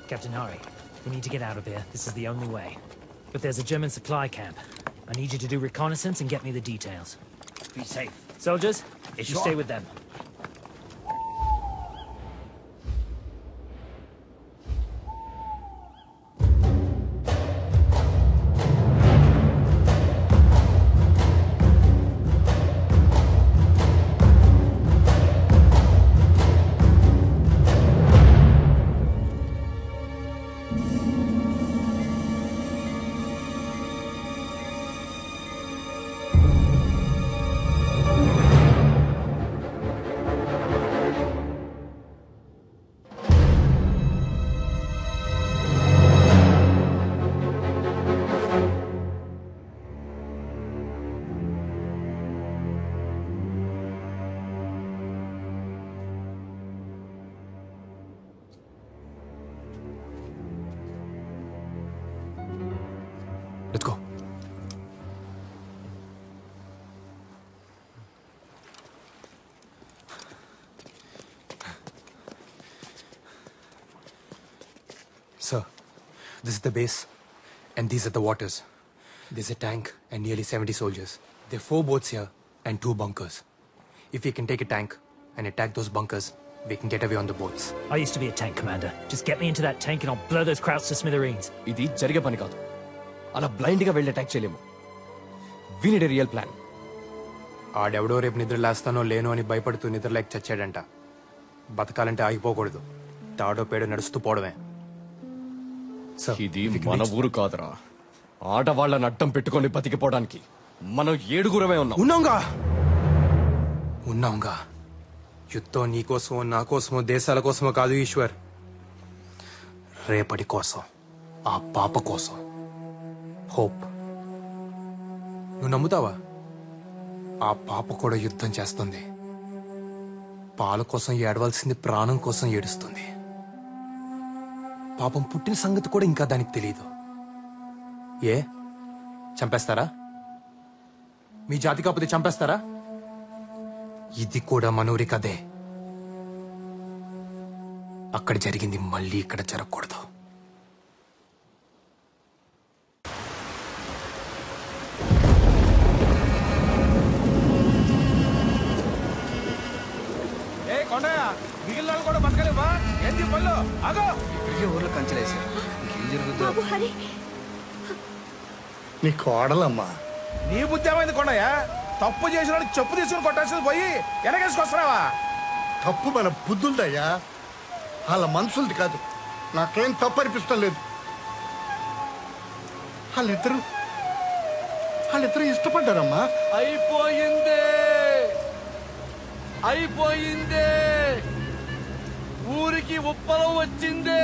Captain Hari, We need to get out of here. This is the only way. But there's a German supply camp. I need you to do reconnaissance and get me the details. Be safe. Soldiers, you stay with them. Let's go. Sir, this is the base, and these are the waters. There's a tank and nearly 70 soldiers. There are 4 boats here and 2 bunkers. If we can take a tank and attack those bunkers, we can get away on the boats. I used to be a tank commander. Just get me into that tank and I'll blow those Krauts to smithereens. ఇది జరిగే పని కాదు. అలా బ్లైండ్గా వెళ్ళి attack చేయలేము. We need a real plan. ఆడెవడో రేపు నిద్ర లేస్తానో లేనో అని భయపడుతూ నిద్రలేక చచ్చాడంట. బతకాలంటే ఆగిపోకూడదు. తాడో పేడో నడుస్తూ పోవడమే. ఇది మన ఊరు కాదురా. ఆడవాళ్ళని అడ్డం పెట్టుకొని బతికిపోవడానికి మనం 7గురమే ఉన్నాంగా. యుద్ధం నీకోసమో నా కోసమో దేశాల కోసమో కాదు ఈశ్వర్. రేపటి కోసం, ఆ పాప కోసం. హోప్. నువ్వు నమ్ముతావా? ఆ పాప కూడా యుద్ధం చేస్తుంది. పాల కోసం ఏడవలసింది ప్రాణం కోసం ఏడుస్తుంది. పాపం పుట్టిన సంగతి కూడా ఇంకా దానికి తెలియదు. ఏ చంపేస్తారా? మీ జాతి కాకపోతే చంపేస్తారా? ఇది కూడా మనూరి కదే. అక్కడ జరిగింది మళ్ళీ ఇక్కడ జరగకూడదు. మిగిలిన కూడా బతకలేవా? ఏంటి పళ్ళు? ఆగో! ఇప్పటికే ఊర్లో కంచెలేశారు. ఇంకేం జరుగుతుందో. నీ కోడలమ్మా. నీ బుద్ధి ఏమైంది కొండయ్య? తప్పు చేసిన చెప్పు తీసుకుని కొట్టాల్సింది పోయి వెనకేసుకొస్తున్నావా? తప్పు మన బుద్ధుందయ్యా, వాళ్ళ మనుషులది కాదు. నాకేం తప్పు అనిపిస్తం లేదు. వాళ్ళిద్దరూ ఇష్టపడ్డారమ్మా. అయిపోయిందే. ఊరికి ఉప్పలం వచ్చిందే.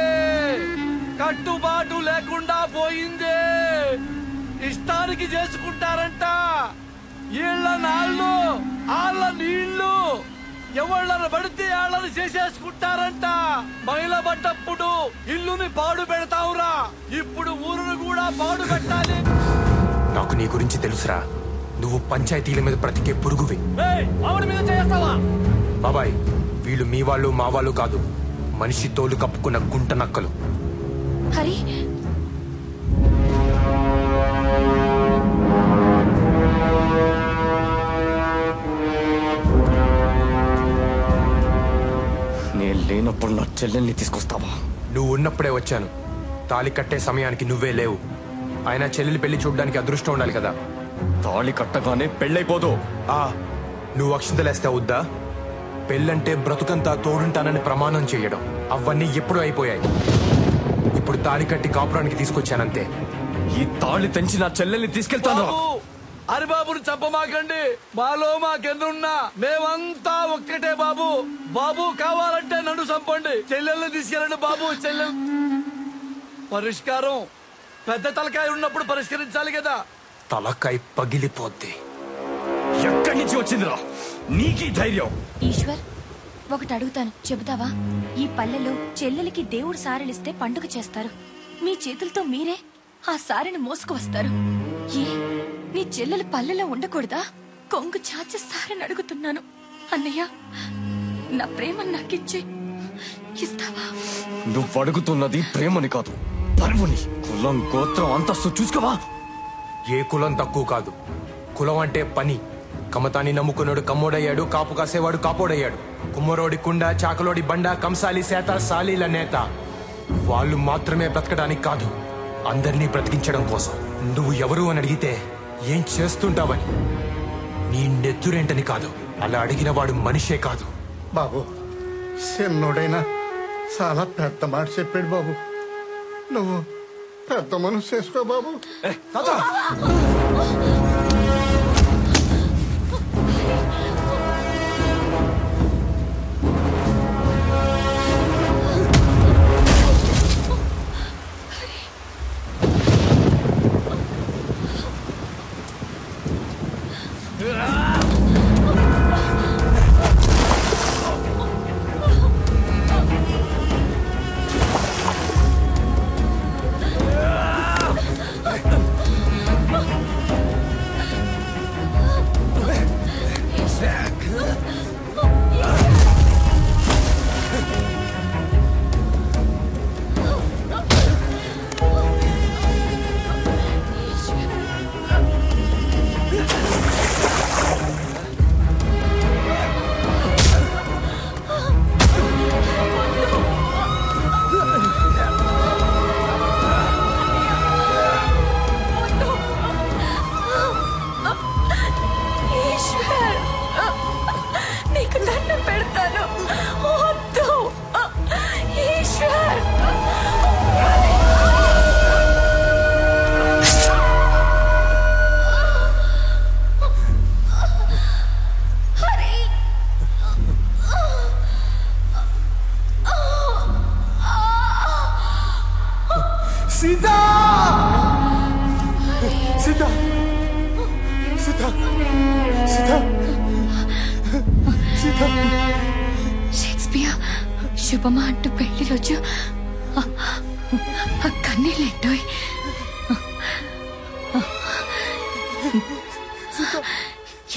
కట్టుబాటు లేకుండా పోయిందే. ఇష్టానికి చేసుకుంటారంట. ఈళ్ళ నాళ్ళు, ఆళ్ళ నీళ్లు, ఎవళ్ళని పడితే వాళ్ళని చేసేసుకుంటారంట. మైల పడ్డప్పుడు ఇల్లుని పాడు పెడతావురా, ఇప్పుడు ఊరును కూడా పాడు పెట్టాలి. నాకు నీ గురించి తెలుసురా. నువ్వు పంచాయతీల మీద బ్రతికే పురుగువి. ఆవిడ మీద చేస్తావా? బాబాయ్, వీళ్ళు మీ వాళ్ళు మా వాళ్ళు కాదు. మనిషి తోలు కప్పుకున్న గుంట నక్కలు. హరి, నేను లేనప్పుడు నా చెల్లెల్ని తీసుకొస్తావా? నువ్వు ఉన్నప్పుడే వచ్చాను. తాళి కట్టే సమయానికి నువ్వే లేవు. ఆయన చెల్లెలి పెళ్లి చూడడానికి అదృష్టం ఉండాలి కదా. తాళి కట్టగానే పెళ్ళైపోదు. నువ్వు అక్షింతలేస్తే అవుద్దా? పెళ్ళంటే బ్రతుకంతా తోడుంటానని ప్రమాణం చేయడం, అవన్నీ ఎప్పుడూ అయిపోయాయి. ఇప్పుడు తాళి కట్టి కాపురానికి తీసుకొచ్చానంతే. ఈ తాళి తెంచి నా చెల్లెల్ని తీసుకెళ్తాను. హరిబాబుని చంపమాకండి. మాలో మాకెన్నున్నా మేమంతా ఒక్కటే బాబు. బాబు కావాలంటే నన్ను చంపండి, చెల్లెల్ని తీసుకెళ్ళండి బాబు. చెల్లెల్ పరిష్కారం పెద్ద తలకాయ ఉన్నప్పుడు పరిష్కరించాలి కదా. తలకాయ పగిలిపోద్ది. ఎక్కడి నుంచి వచ్చిందిరా నీకీ ధైర్యం? ఈశ్వర్, ఒకటి అడుగుతాను, చెబుతావా? ఈ పల్లెలో చెల్లెలికి దేవుడు సారెలిస్తే పండుగ చేస్తారు. మీ చేతులతో మీరే ఆ సారెను మోసుకు వస్తారు. ఏ నీ చెల్లెలు పల్లెలో ఉండకూడదా? కొంగు చాచి సారెని అడుగుతున్నాను. అన్నయ్య, నా ప్రేమ నాకిచ్చే ఇస్తావా? నువ్వు అడుగుతున్నది ప్రేమని కాదు, పరువుని కులం గోత్రం అంతస్తు చూసుకోవా? ఏ కులం తక్కువ కాదు. కులం అంటే పని. కమతాన్ని నమ్ముకున్నాడు కమ్మోడయ్యాడు, కాపు కాసేవాడు కాపోడయ్యాడు. కుమ్మరోడి కుండ, చాకలోడి బండ, కంసాలి సేత, సాలీల నేత. వాళ్ళు మాత్రమే బ్రతకడానికి కాదు, అందరినీ బ్రతికించడం కోసం. నువ్వు ఎవరు అని అడిగితే ఏం చేస్తుంటావని, నీ నెత్తురేంటని కాదు, అలా అడిగిన వాడు మనిషే కాదు. బాబు చిన్నోడైనా చాలా పెద్ద మాట చెప్పాడు బాబు. నువ్వు పెద్ద మనసు చేసుకో బాబు. సీతా! సీతా! సీతా! సీతా! సీతా! షేక్స్పియర్ శుభమా అంటూ పెళ్లి రోజు కన్నీళ్ళేంటో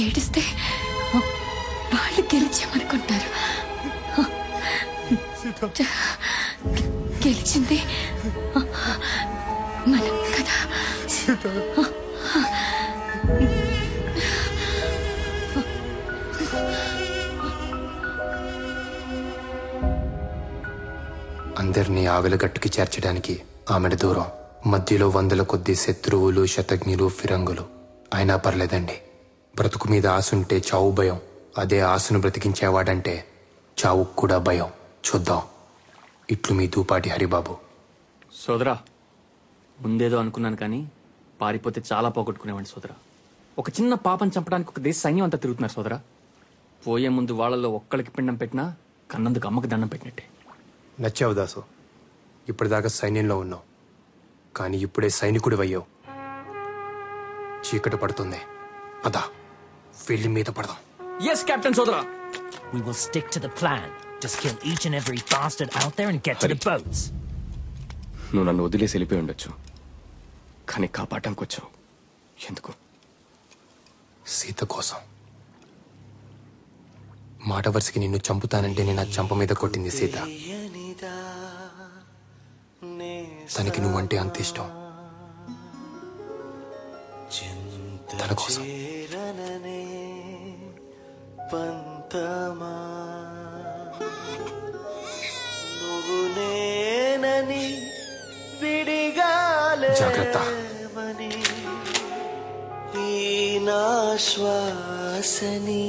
ఏడిస్తే వాళ్ళు గెలిచామనుకుంటారు. గెలిచింది మనం కదా. అందరినీ ఆవిలగట్టుకి చేర్చడానికి ఆమెడ దూరం, మధ్యలో వందల కొద్ది శత్రువులు, శతజ్ఞులు, ఫిరంగులు. అయినా పర్లేదండి, బ్రతుకు మీద ఆశుంటే చావు భయం, అదే ఆశను బ్రతికించేవాడంటే చావు కూడా భయం. చూద్దాం. ఇట్లు మీ దూపాటి హరిబాబు. సోదరా, ముందేదో అనుకున్నాను కానీ పారిపోతే చాలా పోగొట్టుకునేవాడిని సోదరా. ఒక చిన్న పాపం చంపడానికి ఒక దేశ సైన్యం అంతా తిరుగుతున్నారు సోదరా. పోయే ముందు వాళ్ళలో ఒక్కడికి పిండం పెట్టినా కన్నందుకు అమ్మకి దండం పెట్టినట్టే. నచ్చావు దాసు. ఇప్పటిదాకా సైన్యంలో ఉన్నావు, కానీ ఇప్పుడే సైనికుడు అయ్యావు. చీకటి పడుతుంది, పద వెళ్ళి మీద పడదాం. Yes, Captain Sodra. We will stick to the plan. Just kill each and every bastard out there and get to the boats. నువ్వు నన్ను వదిలేసి వెళ్ళిపోయి ఉండొచ్చు, కానీ కాపాడటానికి వచ్చావు. ఎందుకు? సీత కోసం. మాట వరుసకి నిన్ను చంపుతానంటే నేను ఆ చంప మీద కొట్టింది సీత. తనకి నువ్వంటే అంత ఇష్టం. తన కోసం. జాగ్రత్త. శ్వాసని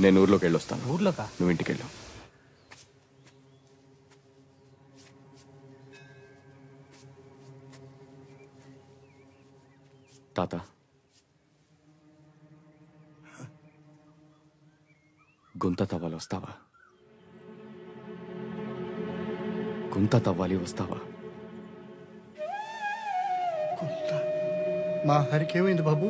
నేను ఊర్లోకి వెళ్ళొస్తాను. ఊర్లోకా? నువ్వు ఇంటికి వెళ్ళు. తాత, గుంత తవ్వాలి వస్తావా? గుంత తవ్వాలి వస్తావా? మా హరికి ఏమైంది బాబు?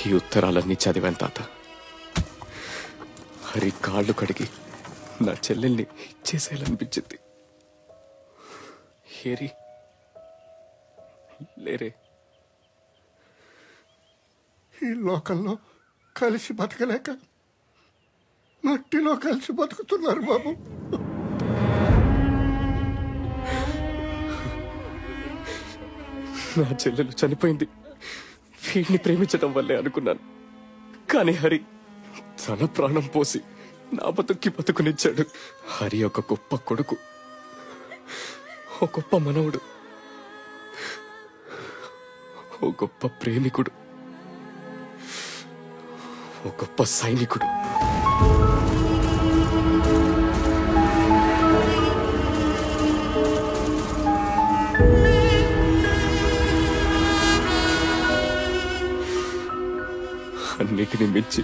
ఈ ఉత్తరాలన్నీ చదివాను తాత. హరి కాళ్ళు కడిగి నా చెల్లెల్ని ఇచ్చేసేయాలనిపించింది. హేరి లేరే. ఈ లోకంలో కలిసి బతకలేక మట్టిలో కలిసి బతుకుతున్నారు బాబు. నా చెల్లెలు చనిపోయింది వీడిని ప్రేమించడం వల్లే అనుకున్నాను. కానీ హరి తన ప్రాణం పోసి నా బతుక్కి బతుకునిచ్చాడు. హరి ఒక గొప్ప కొడుకు, ఓ గొప్ప మనవుడు, ఓ గొప్ప ప్రేమికుడు, ఓ గొప్ప సైనికుడు. అన్నిటిని మించి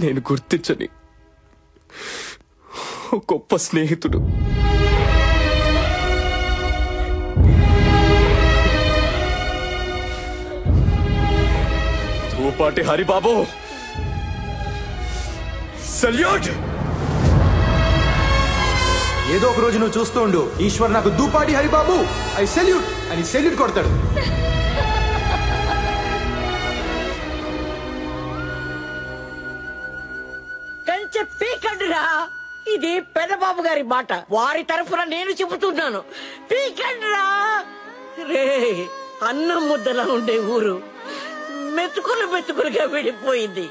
నేను గుర్తించని ఓ గొప్ప స్నేహితుడు. దూపాటి హరిబాబు, సల్యూట్. ఏదో ఒక రోజు నువ్వు చూస్తూ ఉండు, ఈశ్వర్ నాకు దూపాటి హరిబాబు ఐ సెల్యూట్ అని సెల్యూట్ కొడతాడు. కంచె పీకండిరా. ఇది పెదబాబు గారి మాట, వారి తరఫున నేను చెబుతున్నాను. పీకండిరా. రే, అన్నం ముద్దలా ఉండే ఊరు మెతుకులు మెతుకులుగా విడిపోయింది.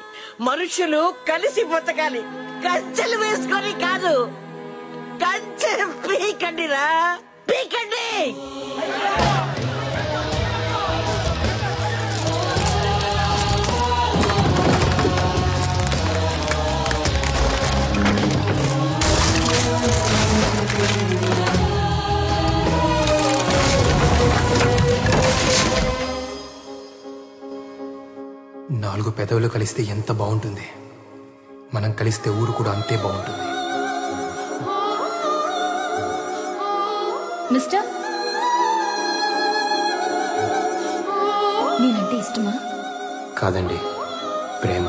మనుషులు కలిసి బతకాలి, కంచెలు వేసుకొని కాదు. కంచె పీకండిరా, పీకండి. 4 పెదవులు కలిస్తే ఎంత బాగుంటుంది, మనం కలిస్తే ఊరు కూడా అంతే బాగుంటుంది. మిస్టర్, నేనంటే ఇష్టమా? కాదండి, ప్రేమ.